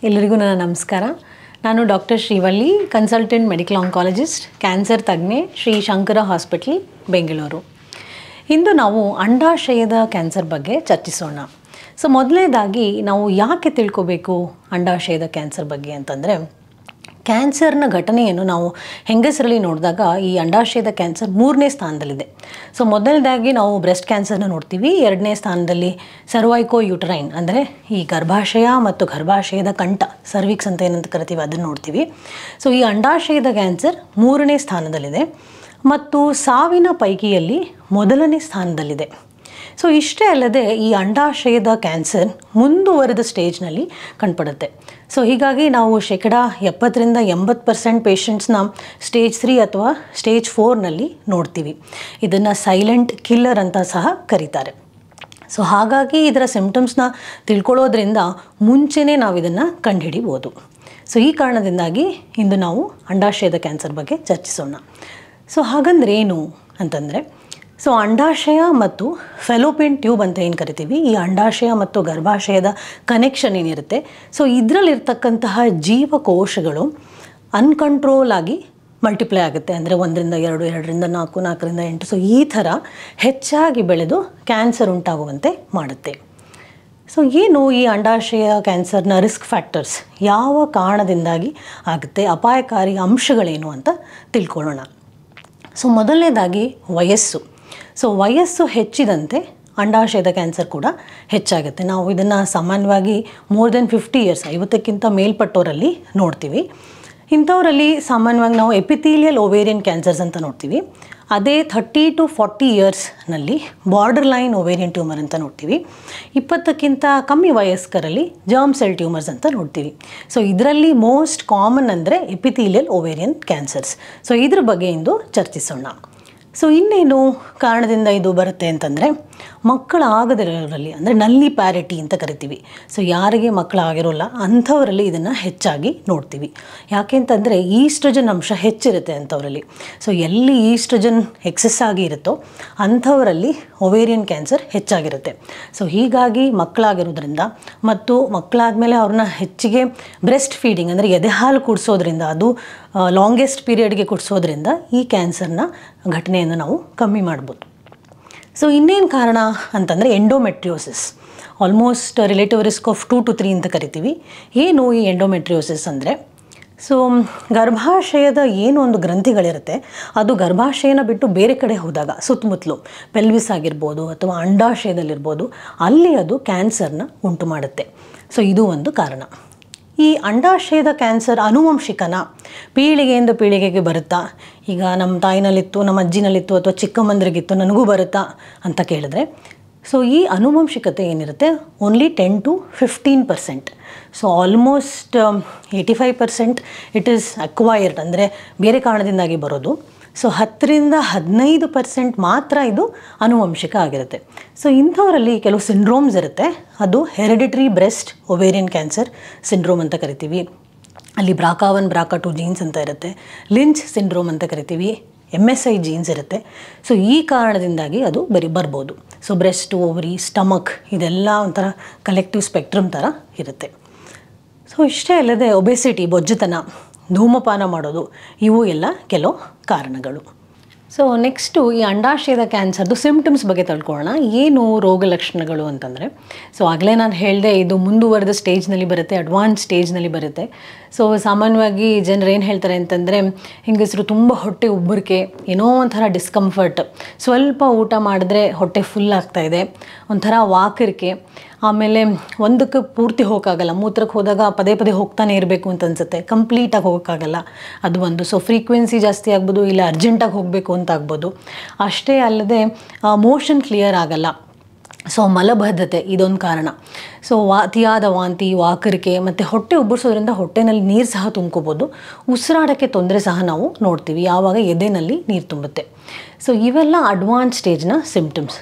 ಎಲ್ಲರಿಗೂ ನನ್ನ ನಮಸ್ಕಾರ. ನಾನು doctor Srivalli, consultant medical oncologist, cancer ತಜ್ಞೆ, ಶ್ರೀ ಶಂಕರ ಹಾಸ್ಪಿಟಲ್, ಬೆಂಗಳೂರು. ಇಂದು ನಾವು ಅಂಡಾಶಯದ ಕ್ಯಾನ್ಸರ್ ಬಗ್ಗೆ ಚರ್ಚಿಸೋಣ. ಮೊದಲನೇದಾಗಿ ನಾವು ಯಾಕೆ ತಿಳ್ಕೋಬೇಕು ಅಂಡಾಶಯದ ಕ್ಯಾನ್ಸರ್ ಬಗ್ಗೆ ಅಂತಂದರೆ, ಕ್ಯಾನ್ಸರ್ನ ಘಟನೆಯನ್ನು ನಾವು ಹೆಂಗಸರಲ್ಲಿ ನೋಡಿದಾಗ ಈ ಅಂಡಾಶಯದ ಕ್ಯಾನ್ಸರ್ 3ನೇ ಸ್ಥಾನದಲ್ಲಿದೆ. ಮೊದಲನೇದಾಗಿ ನಾವು ಬ್ರೆಸ್ಟ್ ಕ್ಯಾನ್ಸರ್ನ ನೋಡ್ತೀವಿ. 2ನೇ ಸ್ಥಾನದಲ್ಲಿ ಸರ್ವೈಕೋ ಯೂಟರೈನ್ ಅಂದರೆ ಈ ಗರ್ಭಾಶಯ ಮತ್ತು ಗರ್ಭಾಶಯದ ಕಂಠ, ಸರ್ವಿಕ್ಸ್ ಅಂತ ಏನಂತ ಕರಿತೀವಿ, ಅದನ್ನು ನೋಡ್ತೀವಿ. ಈ ಅಂಡಾಶಯದ ಕ್ಯಾನ್ಸರ್ 3ನೇ ಸ್ಥಾನದಲ್ಲಿದೆ ಮತ್ತು ಸಾವಿನ ಪೈಕಿಯಲ್ಲಿ 1ನೇ ಸ್ಥಾನದಲ್ಲಿದೆ. ಇಷ್ಟೇ ಅಲ್ಲದೆ ಈ ಅಂಡಾಶಯದ ಕ್ಯಾನ್ಸರ್ ಮುಂದುವರೆದ ಸ್ಟೇಜ್ನಲ್ಲಿ ಕಂಡುಪಡುತ್ತೆ. ಹೀಗಾಗಿ ನಾವು 70% ಪೇಷಂಟ್ಸ್ನ ಸ್ಟೇಜ್ 3 ಅಥವಾ ಸ್ಟೇಜ್ 4ನಲ್ಲಿ ನೋಡ್ತೀವಿ. ಇದನ್ನು ಸೈಲೆಂಟ್ ಕಿಲ್ಲರ್ ಅಂತ ಸಹ ಕರೀತಾರೆ. ಹಾಗಾಗಿ ಇದರ ಸಿಂಪ್ಟಮ್ಸ್ನ ತಿಳ್ಕೊಳ್ಳೋದ್ರಿಂದ ಮುಂಚೆನೇ ನಾವು ಇದನ್ನು ಕಂಡುಹಿಡಿಬೋದು. ಈ ಕಾರಣದಿಂದಾಗಿ ಇಂದು ನಾವು ಅಂಡಾಶಯದ ಕ್ಯಾನ್ಸರ್ ಬಗ್ಗೆ ಚರ್ಚಿಸೋಣ. ಹಾಗಂದ್ರೆ ಏನು ಅಂತಂದರೆ, ಅಂಡಾಶಯ ಮತ್ತು ಫೆಲೋಪಿಯನ್ ಟ್ಯೂಬ್ ಅಂತ ಏನು ಕರಿತೀವಿ, ಈ ಅಂಡಾಶಯ ಮತ್ತು ಗರ್ಭಾಶಯದ ಕನೆಕ್ಷನ್ ಏನಿರುತ್ತೆ, ಇದರಲ್ಲಿರ್ತಕ್ಕಂತಹ ಜೀವಕೋಶಗಳು ಅನ್ಕಂಟ್ರೋಲ್ ಆಗಿ ಮಲ್ಟಿಪ್ಲೈ ಆಗುತ್ತೆ. ಅಂದರೆ 1ರಿಂದ 2, 2ರಿಂದ 4, 4ರಿಂದ 8, ಈ ಥರ ಹೆಚ್ಚಾಗಿ ಬೆಳೆದು ಕ್ಯಾನ್ಸರ್ ಉಂಟಾಗುವಂತೆ ಮಾಡುತ್ತೆ. ಏನು ಈ ಅಂಡಾಶಯ ಕ್ಯಾನ್ಸರ್ನ ರಿಸ್ಕ್ ಫ್ಯಾಕ್ಟರ್ಸ್, ಯಾವ ಕಾರಣದಿಂದಾಗಿ ಆಗುತ್ತೆ, ಅಪಾಯಕಾರಿ ಅಂಶಗಳೇನು ಅಂತ ತಿಳ್ಕೊಳ್ಳೋಣ. ಮೊದಲನೇದಾಗಿ ವಯಸ್ಸು. ವಯಸ್ಸು ಹೆಚ್ಚಿದಂತೆ ಅಂಡಾಶಯದ ಕ್ಯಾನ್ಸರ್ ಕೂಡ ಹೆಚ್ಚಾಗುತ್ತೆ. ನಾವು ಇದನ್ನು ಸಾಮಾನ್ಯವಾಗಿ ಮೋರ್ ದೆನ್ 50 ಇಯರ್ಸ್, 50ಕ್ಕಿಂತ ಮೇಲ್ಪಟ್ಟವರಲ್ಲಿ ನೋಡ್ತೀವಿ. ಇಂಥವರಲ್ಲಿ ಸಾಮಾನ್ಯವಾಗಿ ನಾವು ಎಪಿಥೀಲಿಯಲ್ ಓವೇರಿಯನ್ ಕ್ಯಾನ್ಸರ್ಸ್ ಅಂತ ನೋಡ್ತೀವಿ. ಅದೇ 30 to 40 ಇಯರ್ಸ್ನಲ್ಲಿ ಬಾರ್ಡರ್ ಲೈನ್ ಓವೇರಿಯನ್ ಟ್ಯೂಮರ್ ಅಂತ ನೋಡ್ತೀವಿ. 20ಕ್ಕಿಂತ ಕಮ್ಮಿ ವಯಸ್ಕರಲ್ಲಿ ಜರ್ಮ್ ಸೆಲ್ ಟ್ಯೂಮರ್ಸ್ ಅಂತ ನೋಡ್ತೀವಿ. ಇದರಲ್ಲಿ ಮೋಸ್ಟ್ ಕಾಮನ್ ಅಂದರೆ ಎಪಿಥೀಲಿಯಲ್ ಓವೇರಿಯನ್ ಕ್ಯಾನ್ಸರ್ಸ್. ಇದ್ರ ಬಗ್ಗೆ ಇಂದು ಚರ್ಚಿಸೋಣ. ಇನ್ನೇನು ಕಾರಣದಿಂದ ಇದು ಬರುತ್ತೆ ಅಂತಂದರೆ, ಮಕ್ಕಳಾಗದಿರೋರಲ್ಲಿ ಅಂದರೆ ನಲ್ಲಿ ಪ್ಯಾರಿಟಿ ಅಂತ ಕರಿತೀವಿ. ಯಾರಿಗೆ ಮಕ್ಕಳಾಗಿರೋಲ್ಲ ಅಂಥವರಲ್ಲಿ ಇದನ್ನು ಹೆಚ್ಚಾಗಿ ನೋಡ್ತೀವಿ. ಯಾಕೆಂತಂದರೆ ಈಸ್ಟ್ರೋಜನ್ ಅಂಶ ಹೆಚ್ಚಿರುತ್ತೆ ಅಂಥವರಲ್ಲಿ. ಎಲ್ಲಿ ಈಸ್ಟ್ರೋಜನ್ ಎಕ್ಸೆಸ್ ಆಗಿ ಇರುತ್ತೋ ಅಂಥವರಲ್ಲಿ ಓವೇರಿಯನ್ ಕ್ಯಾನ್ಸರ್ ಹೆಚ್ಚಾಗಿರುತ್ತೆ. ಹೀಗಾಗಿ ಮಕ್ಕಳಾಗಿರೋದ್ರಿಂದ ಮತ್ತು ಮಕ್ಕಳಾದಮೇಲೆ ಅವ್ರನ್ನ ಹೆಚ್ಚಿಗೆ ಬ್ರೆಸ್ಟ್ ಫೀಡಿಂಗ್ ಅಂದರೆ ಎದೆ ಹಾಲು ಕುಡಿಸೋದ್ರಿಂದ, ಅದು ಲಾಂಗೆಸ್ಟ್ ಪೀರಿಯಡ್ಗೆ ಕುಡಿಸೋದ್ರಿಂದ ಈ ಕ್ಯಾನ್ಸರ್ನ ಘಟನೆಯನ್ನು ನಾವು ಕಮ್ಮಿ ಮಾಡ್ಬೋದು. ಇನ್ನೇನು ಕಾರಣ ಅಂತಂದರೆ endometriosis, almost relative risk of 2 to 3 ಅಂತ ಕರಿತೀವಿ. ಏನು ಈ ಎಂಡೋಮೆಟ್ರಿಯೋಸಿಸ್ ಅಂದರೆ, ಗರ್ಭಾಶಯದ ಏನು ಒಂದು ಗ್ರಂಥಿಗಳಿರುತ್ತೆ, ಅದು ಗರ್ಭಾಶಯನ ಬಿಟ್ಟು ಬೇರೆ ಕಡೆ ಹೋದಾಗ ಸುತ್ತಮುತ್ತಲು ಪೆಲ್ವಿಸ್ ಆಗಿರ್ಬೋದು ಅಥವಾ ಅಂಡಾಶಯದಲ್ಲಿರ್ಬೋದು, ಅಲ್ಲಿ ಅದು ಕ್ಯಾನ್ಸರ್ನ ಉಂಟು ಮಾಡುತ್ತೆ. ಇದು ಒಂದು ಕಾರಣ. ಈ ಅಂಡಾಶಯದ ಕ್ಯಾನ್ಸರ್ ಆನುವಂಶಿಕನ, ಪೀಳಿಗೆಯಿಂದ ಪೀಳಿಗೆಗೆ ಬರುತ್ತಾ, ಈಗ ನಮ್ಮ ತಾಯಿನಲ್ಲಿತ್ತು, ನಮ್ಮ ಅಜ್ಜಿನಲ್ಲಿತ್ತು ಅಥವಾ ಚಿಕ್ಕಮ್ಮಂದ್ರಿಗಿತ್ತು, ನನಗೂ ಬರುತ್ತಾ ಅಂತ ಕೇಳಿದ್ರೆ, ಈ ಆನುವಂಶಿಕತೆ ಏನಿರುತ್ತೆ only 10 to 15%. Almost 85% it is acquired ಅಂದರೆ ಬೇರೆ ಕಾರಣದಿಂದಾಗಿ ಬರೋದು. 10ರಿಂದ 15% ಮಾತ್ರ ಇದು ಆನುವಂಶಿಕ ಆಗಿರುತ್ತೆ. ಇಂಥವರಲ್ಲಿ ಕೆಲವು ಸಿಂಡ್ರೋಮ್ಸ್ ಇರುತ್ತೆ. ಅದು hereditary breast ovarian cancer syndrome ಅಂತ ಕರಿತೀವಿ. ಅಲ್ಲಿ BRCA1, BRCA2 ಜೀನ್ಸ್ ಅಂತ ಇರುತ್ತೆ. ಲಿಂಚ್ ಸಿಂಡ್ರೋಮ್ ಅಂತ ಕರಿತೀವಿ. MSI ಜೀನ್ಸ್ ಇರುತ್ತೆ. ಈ ಕಾರಣದಿಂದಾಗಿ ಅದು ಬರ್ಬೋದು. ಬ್ರೆಸ್ಟ್, ಓವರಿ, ಸ್ಟಮಕ್ ಇದೆಲ್ಲ ಒಂಥರ ಕಲೆಕ್ಟಿವ್ ಸ್ಪೆಕ್ಟ್ರಮ್ ಥರ ಇರುತ್ತೆ. ಇಷ್ಟೇ ಅಲ್ಲದೆ ಒಬೆಸಿಟಿ, ಬೊಜ್ಜುತನ, ಧೂಮಪಾನ ಮಾಡೋದು, ಇವು ಎಲ್ಲ ಕೆಲವು ಕಾರಣಗಳು. ನೆಕ್ಸ್ಟು ಈ ಅಂಡಾಶಯದ ಕ್ಯಾನ್ಸರ್ದು ಸಿಂಪ್ಟಮ್ಸ್ ಬಗ್ಗೆ ತಿಳ್ಕೊಳ್ಳೋಣ. ಏನು ರೋಗ ಲಕ್ಷಣಗಳು ಅಂತಂದರೆ, ಆಗಲೇ ನಾನು ಹೇಳಿದೆ, ಇದು ಮುಂದುವರೆದ ಸ್ಟೇಜ್ನಲ್ಲಿ ಬರುತ್ತೆ, ಅಡ್ವಾನ್ಸ್ ಸ್ಟೇಜ್ನಲ್ಲಿ ಬರುತ್ತೆ. ಸಾಮಾನ್ಯವಾಗಿ ಜನರು ಏನು ಹೇಳ್ತಾರೆ ಅಂತಂದರೆ, ಹೆಂಗಸರು ತುಂಬ ಹೊಟ್ಟೆ ಉಬ್ಬರಿಕೆ, ಏನೋ ಒಂಥರ ಡಿಸ್ಕಂಫರ್ಟ್, ಸ್ವಲ್ಪ ಊಟ ಮಾಡಿದ್ರೆ ಹೊಟ್ಟೆ ಫುಲ್ ಆಗ್ತಾಯಿದೆ, ಒಂಥರ ವಾಕರಿಕೆ, ಆಮೇಲೆ ಒಂದಕ್ಕೆ ಪೂರ್ತಿ ಹೋಗೋಕ್ಕಾಗಲ್ಲ, ಮೂತ್ರಕ್ಕೆ ಹೋದಾಗ ಪದೇ ಪದೇ ಹೋಗ್ತಾನೆ ಇರಬೇಕು ಅಂತ ಅನಿಸುತ್ತೆ, ಕಂಪ್ಲೀಟಾಗಿ ಹೋಗೋಕ್ಕಾಗಲ್ಲ, ಅದು ಒಂದು. ಫ್ರೀಕ್ವೆನ್ಸಿ ಜಾಸ್ತಿ ಆಗ್ಬೋದು, ಇಲ್ಲ ಅರ್ಜೆಂಟಾಗಿ ಹೋಗಬೇಕು ಅಂತ ಆಗ್ಬೋದು. ಅಷ್ಟೇ ಅಲ್ಲದೆ ಮೋಷನ್ ಕ್ಲಿಯರ್ ಆಗಲ್ಲ. ಮಲಬದ್ಧತೆ ಇದೊಂದು ಕಾರಣ. ಅತಿಯಾದ ವಾಂತಿ, ವಾಕರಿಕೆ ಮತ್ತು ಹೊಟ್ಟೆ ಉಬ್ಬರಿಸೋದ್ರಿಂದ ಹೊಟ್ಟೆನಲ್ಲಿ ನೀರು ಸಹ ತುಂಬ್ಕೋಬೋದು. ಉಸಿರಾಡೋಕ್ಕೆ ತೊಂದರೆ ಸಹ ನಾವು ನೋಡ್ತೀವಿ, ಯಾವಾಗ ಎದೆನಲ್ಲಿ ನೀರು ತುಂಬುತ್ತೆ. ಇವೆಲ್ಲ ಅಡ್ವಾನ್ಸ್ ಸ್ಟೇಜ್ನ ಸಿಂಪ್ಟಮ್ಸ್.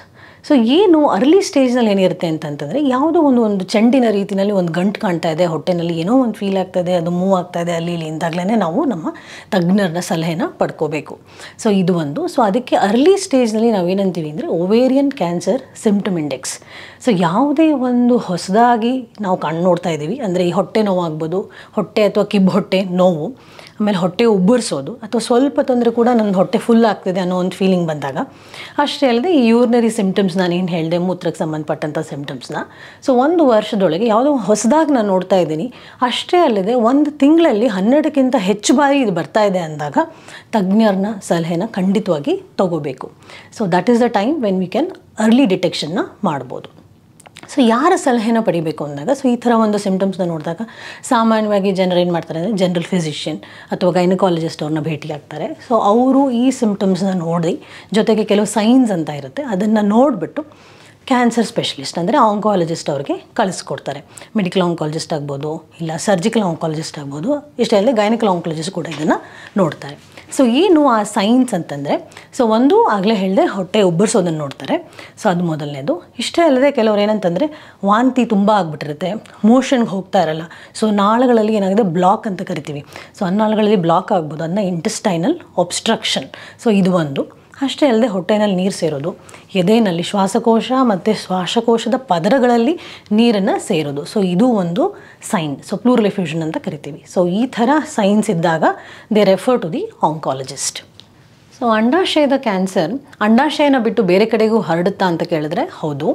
ಸೊ ಏನು ಅರ್ಲಿ ಸ್ಟೇಜ್ನಲ್ಲಿ ಏನಿರುತ್ತೆ ಅಂತಂತಂದರೆ ಯಾವುದೋ ಒಂದು ಚೆಂಡಿನ ರೀತಿಯಲ್ಲಿ ಒಂದು ಗಂಟು ಕಾಣ್ತಾ ಇದೆ ಹೊಟ್ಟೆನಲ್ಲಿ, ಏನೋ ಒಂದು ಫೀಲ್ ಆಗ್ತಾಯಿದೆ, ಅದು ಮೂವ್ ಆಗ್ತಾ ಇದೆ ಅಲ್ಲಿ ಇಲ್ಲಿ ಇಂದಾಗಲೇ ನಾವು ನಮ್ಮ ತಜ್ಞರನ್ನ ಸಲಹೆನ ಪಡ್ಕೋಬೇಕು. ಸೊ ಇದು ಒಂದು. ಸೊ ಅದಕ್ಕೆ ಅರ್ಲಿ ಸ್ಟೇಜ್ನಲ್ಲಿ ನಾವೇನಂತೀವಿ ಅಂದರೆ ovarian cancer symptom index. So ಯಾವುದೇ ಒಂದು ಹೊಸದಾಗಿ ನಾವು ಕಣ್ಣು ನೋಡ್ತಾ ಇದ್ದೀವಿ ಅಂದರೆ ಈ ಹೊಟ್ಟೆ ನೋವಾಗ್ಬೋದು, ಹೊಟ್ಟೆ ಅಥವಾ ಕಿಬ್ಬು ಹೊಟ್ಟೆ ನೋವು, ಆಮೇಲೆ ಹೊಟ್ಟೆ ಉಬ್ಬರಿಸೋದು, ಅಥವಾ ಸ್ವಲ್ಪ ತೊಂದರೆ ಕೂಡ ನನ್ನ ಹೊಟ್ಟೆ ಫುಲ್ ಆಗ್ತಿದೆ ಅನ್ನೋ ಒಂದು ಫೀಲಿಂಗ್ ಬಂದಾಗ, ಅಷ್ಟೇ ಅಲ್ಲದೆ ಈ ಯೂರಿನರಿ ಸಿಂಪ್ಟಮ್ಸ್ ನಾನೇನು ಹೇಳಿದೆ ಮೂತ್ರಕ್ಕೆ ಸಂಬಂಧಪಟ್ಟಂಥ ಸಿಂಪ್ಟಮ್ಸ್ನ, ಸೊ 1 ವರ್ಷದೊಳಗೆ ಯಾವುದೋ ಹೊಸದಾಗಿ ನಾನು ನೋಡ್ತಾ ಇದ್ದೀನಿ, ಅಷ್ಟೇ ಅಲ್ಲದೆ 1 ತಿಂಗಳಲ್ಲಿ 12ಕ್ಕಿಂತ ಹೆಚ್ಚು ಬಾರಿ ಇದು ಬರ್ತಾ ಇದೆ ಅಂದಾಗ ತಜ್ಞರನ್ನ ಸಲಹೆನ ಖಂಡಿತವಾಗಿ ತಗೋಬೇಕು. So that is the time when we can early ಡಿಟೆಕ್ಷನ್ನ ಮಾಡ್ಬೋದು. ಸೊ ಯಾರ ಸಲಹೆನ ಪಡಿಬೇಕು ಅಂದಾಗ, ಸೊ ಈ ಥರ ಒಂದು ಸಿಂಪ್ಟಮ್ಸ್ನ ನೋಡಿದಾಗ ಸಾಮಾನ್ಯವಾಗಿ ಜನರು ಏನು ಮಾಡ್ತಾರೆ ಅಂದರೆ ಜನರಲ್ ಫಿಸಿಷಿಯನ್ ಅಥವಾ ಗೈನಕಾಲಜಿಸ್ಟ್ ಅವ್ರನ್ನ ಭೇಟಿ ಆಗ್ತಾರೆ. ಸೊ ಅವರು ಈ ಸಿಂಪ್ಟಮ್ಸ್ನ ನೋಡಿ, ಜೊತೆಗೆ ಕೆಲವು ಸೈನ್ಸ್ ಅಂತ ಇರುತ್ತೆ, ಅದನ್ನು ನೋಡಿಬಿಟ್ಟು ಕ್ಯಾನ್ಸರ್ ಸ್ಪೆಷಲಿಸ್ಟ್ ಅಂದರೆ ಆಂಕಾಲಜಿಸ್ಟ್ ಅವ್ರಿಗೆ ಕಳಿಸ್ಕೊಡ್ತಾರೆ. ಮೆಡಿಕಲ್ ಆಂಕಾಲಜಿಸ್ಟ್ ಆಗ್ಬೋದು, ಇಲ್ಲ ಸರ್ಜಿಕಲ್ ಆಂಕಾಲಜಿಸ್ಟ್ ಆಗ್ಬೋದು, ಇಷ್ಟೇ ಅಲ್ಲದೆ ಗೈನಕಲ್ ಆಂಕಾಲಜಿಸ್ಟ್ ಕೂಡ ಇದನ್ನು ನೋಡ್ತಾರೆ. ಸೊ ಏನು ಆ ಸೈನ್ಸ್ ಅಂತಂದರೆ, ಸೊ ಒಂದು ಆಗಲೇ ಹೇಳಿದೆ ಹೊಟ್ಟೆ ಉಬ್ಬರಿಸೋದನ್ನು ನೋಡ್ತಾರೆ. ಸೊ ಅದು ಮೊದಲನೇದು. ಇಷ್ಟೇ ಅಲ್ಲದೆ ಕೆಲವ್ರು ಏನಂತಂದರೆ ವಾಂತಿ ತುಂಬ ಆಗಿಬಿಟ್ಟಿರುತ್ತೆ, ಮೋಷನ್ಗೆ ಹೋಗ್ತಾ ಇರಲ್ಲ, ಸೊ ನಾಳಗಳಲ್ಲಿ ಏನಾಗಿದೆ ಬ್ಲಾಕ್ ಅಂತ ಕರಿತೀವಿ. ಸೊ ಅನ್ನನಾಳಗಳಲ್ಲಿ ಬ್ಲಾಕ್ ಆಗ್ಬೋದು, ಅದನ್ನ ಇಂಟೆಸ್ಟೈನಲ್ ಒಬ್ಸ್ಟ್ರಕ್ಷನ್. ಸೊ ಇದು ಒಂದು. ಅಷ್ಟೇ ಅಲ್ಲದೆ ಹೊಟ್ಟೆನಲ್ಲಿ ನೀರು ಸೇರೋದು, ಎದೆನಲ್ಲಿ ಶ್ವಾಸಕೋಶ ಮತ್ತು ಶ್ವಾಸಕೋಶದ ಪದರಗಳಲ್ಲಿ ನೀರನ್ನು ಸೇರೋದು. ಸೊ ಇದು ಒಂದು ಸೈನ್. ಸೊ ಪ್ಲೂರಲ್ ಎಫ್ಯೂಷನ್ ಅಂತ ಕರಿತೀವಿ. ಸೊ ಈ ಥರ ಸೈನ್ಸ್ ಇದ್ದಾಗ they refer to the oncologist. So ಅಂಡಾಶಯದ ಕ್ಯಾನ್ಸರ್ ಅಂಡಾಶಯನ ಬಿಟ್ಟು ಬೇರೆ ಕಡೆಗೂ ಹರಡುತ್ತಾ ಅಂತ ಕೇಳಿದ್ರೆ ಹೌದು.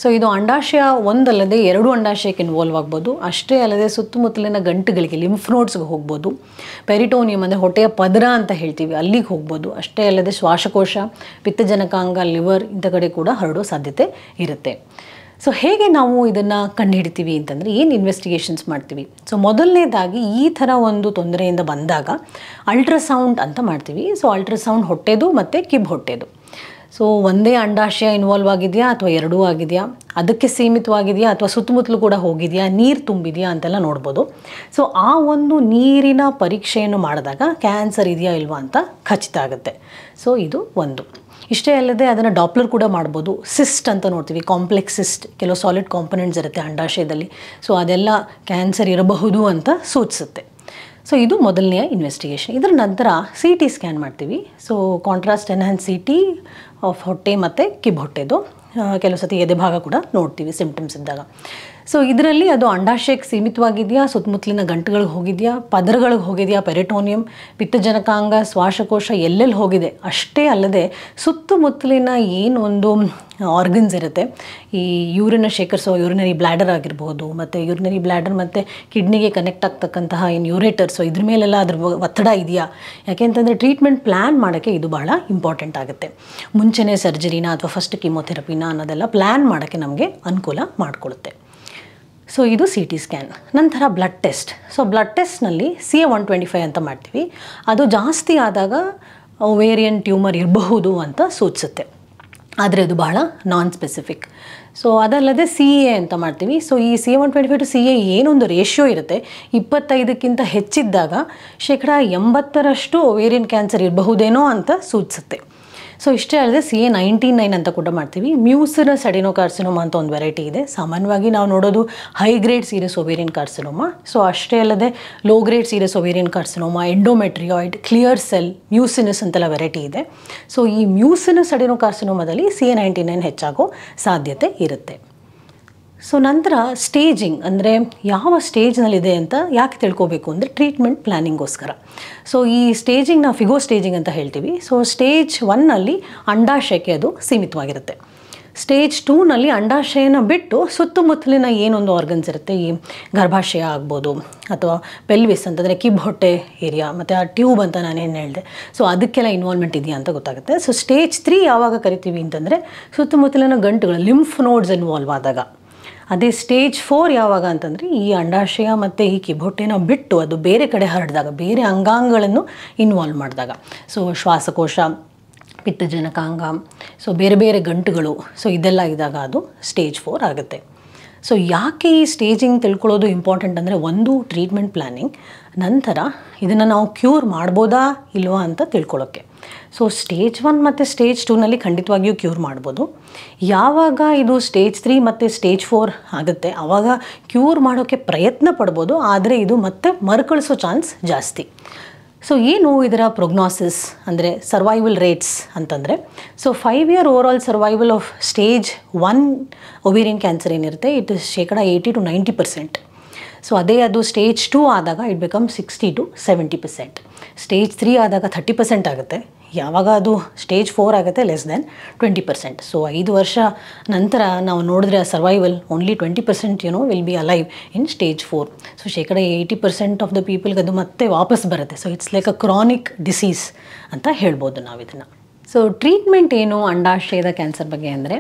ಸೊ ಇದು ಅಂಡಾಶಯ ಒಂದಲ್ಲದೆ 2 ಅಂಡಾಶಯಕ್ಕೆ ಇನ್ವಾಲ್ವ್ ಆಗ್ಬೋದು. ಅಷ್ಟೇ ಅಲ್ಲದೆ ಸುತ್ತಮುತ್ತಲಿನ ಗಂಟುಗಳಿಗೆ ಲಿಂಫ್ ನೋಡ್ಸ್ಗೆ ಹೋಗ್ಬೋದು. ಪೆರಿಟೋನಿಯಮ್ ಅಂದರೆ ಹೊಟ್ಟೆಯ ಪದರ ಅಂತ ಹೇಳ್ತೀವಿ, ಅಲ್ಲಿಗೆ ಹೋಗ್ಬೋದು. ಅಷ್ಟೇ ಅಲ್ಲದೆ ಶ್ವಾಸಕೋಶ, ಪಿತ್ತಜನಕಾಂಗ, ಲಿವರ್ ಇಂಥ ಕಡೆ ಕೂಡ ಹರಡೋ ಸಾಧ್ಯತೆ ಇರುತ್ತೆ. ಸೊ ಹೇಗೆ ನಾವು ಇದನ್ನು ಕಂಡುಹಿಡಿತೀವಿ ಅಂತಂದರೆ ಏನು ಇನ್ವೆಸ್ಟಿಗೇಷನ್ಸ್ ಮಾಡ್ತೀವಿ? ಸೊ ಮೊದಲನೇದಾಗಿ ಈ ಥರ ಒಂದು ತೊಂದರೆಯಿಂದ ಬಂದಾಗ ಅಲ್ಟ್ರಾಸೌಂಡ್ ಅಂತ ಮಾಡ್ತೀವಿ. ಸೊ ಅಲ್ಟ್ರಾಸೌಂಡ್ ಹೊಟ್ಟೆದು ಮತ್ತು ಕಿಬ್ಬು ಹೊಟ್ಟೆದು. ಸೊ ಒಂದೇ ಅಂಡಾಶಯ ಇನ್ವಾಲ್ವ್ ಆಗಿದೆಯಾ ಅಥವಾ 2 ಆಗಿದೆಯಾ, ಅದಕ್ಕೆ ಸೀಮಿತವಾಗಿದೆಯಾ ಅಥವಾ ಸುತ್ತಮುತ್ತಲೂ ಕೂಡ ಹೋಗಿದೆಯಾ, ನೀರು ತುಂಬಿದೆಯಾ ಅಂತೆಲ್ಲ ನೋಡ್ಬೋದು. ಸೊ ಆ ಒಂದು ನೀರಿನ ಪರೀಕ್ಷೆಯನ್ನು ಮಾಡಿದಾಗ ಕ್ಯಾನ್ಸರ್ ಇದೆಯಾ ಇಲ್ವಾ ಅಂತ ಖಚಿತ ಆಗುತ್ತೆ. ಸೊ ಇದು ಒಂದು. ಇಷ್ಟೇ ಅಲ್ಲದೆ ಅದನ್ನು ಡಾಪ್ಲರ್ ಕೂಡ ಮಾಡ್ಬೋದು. ಸಿಸ್ಟ್ ಅಂತ ನೋಡ್ತೀವಿ, ಕಾಂಪ್ಲೆಕ್ಸ್ ಸಿಸ್ಟ್, ಕೆಲವು ಸಾಲಿಡ್ ಕಾಂಪೊನೆಂಟ್ಸ್ ಇರುತ್ತೆ ಅಂಡಾಶಯದಲ್ಲಿ. ಸೊ ಅದೆಲ್ಲ ಕ್ಯಾನ್ಸರ್ ಇರಬಹುದು ಅಂತ ಸೂಚಿಸುತ್ತೆ. ಸೊ ಇದು ಮೊದಲನೆಯ ಇನ್ವೆಸ್ಟಿಗೇಷನ್. ಇದರ ನಂತರ CT ಸ್ಕ್ಯಾನ್ ಮಾಡ್ತೀವಿ. So contrast enhance CT of ಹೊಟ್ಟೆ ಮತ್ತು ಕಿಬ್ಬು ಹೊಟ್ಟೆದು. ಕೆಲವು ಸತಿ ಎದೆ ಭಾಗ ಕೂಡ ನೋಡ್ತೀವಿ ಸಿಂಪ್ಟಮ್ಸ್ ಇದ್ದಾಗ. ಸೊ ಇದರಲ್ಲಿ ಅದು ಅಂಡಾಶಯಕ್ಕೆ ಸೀಮಿತವಾಗಿದೆಯಾ, ಸುತ್ತಮುತ್ತಲಿನ ಗಂಟುಗಳಿಗೆ ಹೋಗಿದೆಯಾ, ಪದರಗಳಿಗೆ ಹೋಗಿದೆಯಾ, ಪೆರಿಟೋನಿಯಂ, ಪಿತ್ತಜನಕಾಂಗ, ಶ್ವಾಸಕೋಶ ಎಲ್ಲೆಲ್ಲಿ ಹೋಗಿದೆ. ಅಷ್ಟೇ ಅಲ್ಲದೆ ಸುತ್ತಮುತ್ತಲಿನ ಏನು ಒಂದು ಆರ್ಗನ್ಸ್ ಇರುತ್ತೆ, ಈ ಯೂರಿನ ಶೇಖರಿಸೋ ಯೂರಿನರಿ ಬ್ಲ್ಯಾಡರ್ ಆಗಿರ್ಬೋದು, ಮತ್ತು ಯೂರಿನರಿ ಬ್ಲ್ಯಾಡರ್ ಮತ್ತು ಕಿಡ್ನಿಗೆ ಕನೆಕ್ಟ್ ಆಗ್ತಕ್ಕಂತಹ ಏನು ಯೂರೇಟರ್ಸು, ಇದ್ರ ಮೇಲೆಲ್ಲ ಅದ್ರ ಒತ್ತಡ ಇದೆಯಾ. ಯಾಕೆಂತಂದರೆ ಟ್ರೀಟ್ಮೆಂಟ್ ಪ್ಲ್ಯಾನ್ ಮಾಡೋಕ್ಕೆ ಇದು ಬಹಳ ಇಂಪಾರ್ಟೆಂಟ್ ಆಗುತ್ತೆ. ಮುಂಚೆನೇ ಸರ್ಜರಿನ ಅಥವಾ ಫಸ್ಟ್ ಕೀಮೊಥೆರಪಿನ ಅನ್ನೋದೆಲ್ಲ ಪ್ಲ್ಯಾನ್ ಮಾಡೋಕ್ಕೆ ನಮಗೆ ಅನುಕೂಲ ಮಾಡಿಕೊಡುತ್ತೆ. ಸೊ ಇದು CT ಸ್ಕ್ಯಾನ್. ನಂತರ ಬ್ಲಡ್ ಟೆಸ್ಟ್. ಸೊ ಬ್ಲಡ್ ಟೆಸ್ಟ್ನಲ್ಲಿ CA-125 ಅಂತ ಮಾಡ್ತೀವಿ. ಅದು ಜಾಸ್ತಿ ಆದಾಗ ಓವೇರಿಯನ್ ಟ್ಯೂಮರ್ ಇರಬಹುದು ಅಂತ ಸೂಚಿಸುತ್ತೆ, ಆದರೆ ಅದು ಬಹಳ ನಾನ್ ಸ್ಪೆಸಿಫಿಕ್. ಸೊ ಅದಲ್ಲದೆ CA ಅಂತ ಮಾಡ್ತೀವಿ. ಸೊ ಈ CA-125 ಟು CA ಏನೊಂದು ರೇಷಿಯೋ ಇರುತ್ತೆ, 25ಕ್ಕಿಂತ ಹೆಚ್ಚಿದ್ದಾಗ 80% ಓವೇರಿಯನ್ ಕ್ಯಾನ್ಸರ್ ಇರಬಹುದೇನೋ ಅಂತ ಸೂಚಿಸುತ್ತೆ. ಸೊ ಇಷ್ಟೇ ಅಲ್ಲದೆ CA-99 ಅಂತ ಕೂಡ ಮಾಡ್ತೀವಿ. ಮ್ಯೂಸಿನಸ್ ಅಡೆನೋಕಾರ್ಸಿನೋಮಾ ಅಂತ ಒಂದು ವೆರೈಟಿ ಇದೆ. ಸಾಮಾನ್ಯವಾಗಿ ನಾವು ನೋಡೋದು high grade serious ovarian carcinoma. So ಅಷ್ಟೇ ಅಲ್ಲದೆ low grade serious ovarian carcinoma, endometrioid, clear cell, mucinous ಅಂತೆಲ್ಲ ವೆರೈಟಿ ಇದೆ. ಸೊ ಈ ಮ್ಯೂಸಿನಸ್ ಅಡೆನೋಕಾರ್ಸಿನೋಮಾದಲ್ಲಿ CA-99 ಹೆಚ್ಚಾಗೋ ಸಾಧ್ಯತೆ ಇರುತ್ತೆ. ಸೊ ನಂತರ ಸ್ಟೇಜಿಂಗ್ ಅಂದರೆ ಯಾವ ಸ್ಟೇಜ್ನಲ್ಲಿದೆ ಅಂತ ಯಾಕೆ ತಿಳ್ಕೊಬೇಕು ಅಂದರೆ ಟ್ರೀಟ್ಮೆಂಟ್ ಪ್ಲ್ಯಾನಿಂಗೋಸ್ಕರ. ಸೊ ಈ ಸ್ಟೇಜಿಂಗ್ನ ಫಿಗೋ ಸ್ಟೇಜಿಂಗ್ ಅಂತ ಹೇಳ್ತೀವಿ. ಸೊ ಸ್ಟೇಜ್ 1ನಲ್ಲಿ ಅಂಡಾಶಯಕ್ಕೆ ಅದು ಸೀಮಿತವಾಗಿರುತ್ತೆ. ಸ್ಟೇಜ್ 2ನಲ್ಲಿ ಅಂಡಾಶಯನ ಬಿಟ್ಟು ಸುತ್ತಮುತ್ತಲಿನ ಏನೊಂದು ಆರ್ಗನ್ಸ್ ಇರುತ್ತೆ, ಈ ಗರ್ಭಾಶಯ ಆಗ್ಬೋದು ಅಥವಾ ಪೆಲ್ವಿಸ್ ಅಂತಂದರೆ ಕಿಬ್ಬು ಹೊಟ್ಟೆ ಏರಿಯಾ ಮತ್ತು ಆ ಟ್ಯೂಬ್ ಅಂತ ನಾನೇನು ಹೇಳಿದೆ. ಸೊ ಅದಕ್ಕೆಲ್ಲ ಇನ್ವಾಲ್ವ್ಮೆಂಟ್ ಇದೆಯಾ ಅಂತ ಗೊತ್ತಾಗುತ್ತೆ. ಸೊ ಸ್ಟೇಜ್ 3 ಯಾವಾಗ ಕರಿತೀವಿ ಅಂತಂದರೆ ಸುತ್ತಮುತ್ತಲಿನ ಗಂಟುಗಳು ಲಿಂಫ್ ನೋಡ್ಸ್ ಇನ್ವಾಲ್ವ್ ಆದಾಗ. ಅದೇ ಸ್ಟೇಜ್ 4 ಯಾವಾಗ ಅಂತಂದರೆ ಈ ಅಂಡಾಶಯ ಮತ್ತು ಈ ಕಿಬ್ಬು ಹೊಟ್ಟೆನ ಬಿಟ್ಟು ಅದು ಬೇರೆ ಕಡೆ ಹರಡಿದಾಗ, ಬೇರೆ ಅಂಗಾಂಗಗಳನ್ನು ಇನ್ವಾಲ್ವ್ ಮಾಡಿದಾಗ. ಸೊ ಶ್ವಾಸಕೋಶ, ಪಿತ್ತಜನಕಾಂಗ, ಸೊ ಬೇರೆ ಬೇರೆ ಗಂಟುಗಳು, ಸೊ ಇದೆಲ್ಲ ಇದ್ದಾಗ ಅದು ಸ್ಟೇಜ್ 4 ಆಗುತ್ತೆ. ಸೊ ಯಾಕೆ ಈ ಸ್ಟೇಜಿಂಗ್ ತಿಳ್ಕೊಳ್ಳೋದು ಇಂಪಾರ್ಟೆಂಟ್ ಅಂದರೆ, ಒಂದು ಟ್ರೀಟ್ಮೆಂಟ್ ಪ್ಲ್ಯಾನಿಂಗ್, ನಂತರ ಇದನ್ನು ನಾವು ಕ್ಯೂರ್ ಮಾಡ್ಬೋದಾ ಇಲ್ವಾ ಅಂತ ತಿಳ್ಕೊಳ್ಳೋಕ್ಕೆ. ಸೊ ಸ್ಟೇಜ್ 1 ಮತ್ತು ಸ್ಟೇಜ್ 2ನಲ್ಲಿ ಖಂಡಿತವಾಗಿಯೂ ಕ್ಯೂರ್ ಮಾಡ್ಬೋದು. ಯಾವಾಗ ಇದು ಸ್ಟೇಜ್ 3 ಮತ್ತು ಸ್ಟೇಜ್ 4 ಆಗುತ್ತೆ ಆವಾಗ ಕ್ಯೂರ್ ಮಾಡೋಕ್ಕೆ ಪ್ರಯತ್ನ ಪಡ್ಬೋದು, ಆದರೆ ಇದು ಮತ್ತೆ ಮರುಕಳಿಸೋ ಚಾನ್ಸ್ ಜಾಸ್ತಿ. ಸೊ ಏನು ಇದರ ಪ್ರೊಗ್ನಾಸಿಸ್ ಅಂದರೆ ಸರ್ವೈವಲ್ ರೇಟ್ಸ್ ಅಂತಂದರೆ, so 5 year overall survival of stage 1 ovarian cancer ಏನಿರುತ್ತೆ ಇಟ್ ಇಸ್ 80 to 90%. ಸೊ ಅದೇ ಅದು ಸ್ಟೇಜ್ 2 ಆದಾಗ ಇಟ್ ಬಿಕಮ್ 60 to 70%. ಸ್ಟೇಜ್ 3 ಆದಾಗ 30% ಆಗುತ್ತೆ. ಯಾವಾಗ ಅದು ಸ್ಟೇಜ್ 4 ಆಗುತ್ತೆ ಲೆಸ್ ದೆನ್ 20%. ಸೊ 5 ವರ್ಷ ನಂತರ ನಾವು ನೋಡಿದ್ರೆ ಆ survival only 20% will be alive in stage 4. So 80% of the ಪೀಪಲ್ಗೆ ಅದು ಮತ್ತೆ ವಾಪಸ್ ಬರುತ್ತೆ. So it's like a chronic disease ಅಂತ ಹೇಳ್ಬೋದು ನಾವು ಇದನ್ನು. ಸೊ ಟ್ರೀಟ್ಮೆಂಟ್ ಏನು ಅಂಡಾಶಯದ ಕ್ಯಾನ್ಸರ್ ಬಗ್ಗೆ ಅಂದರೆ,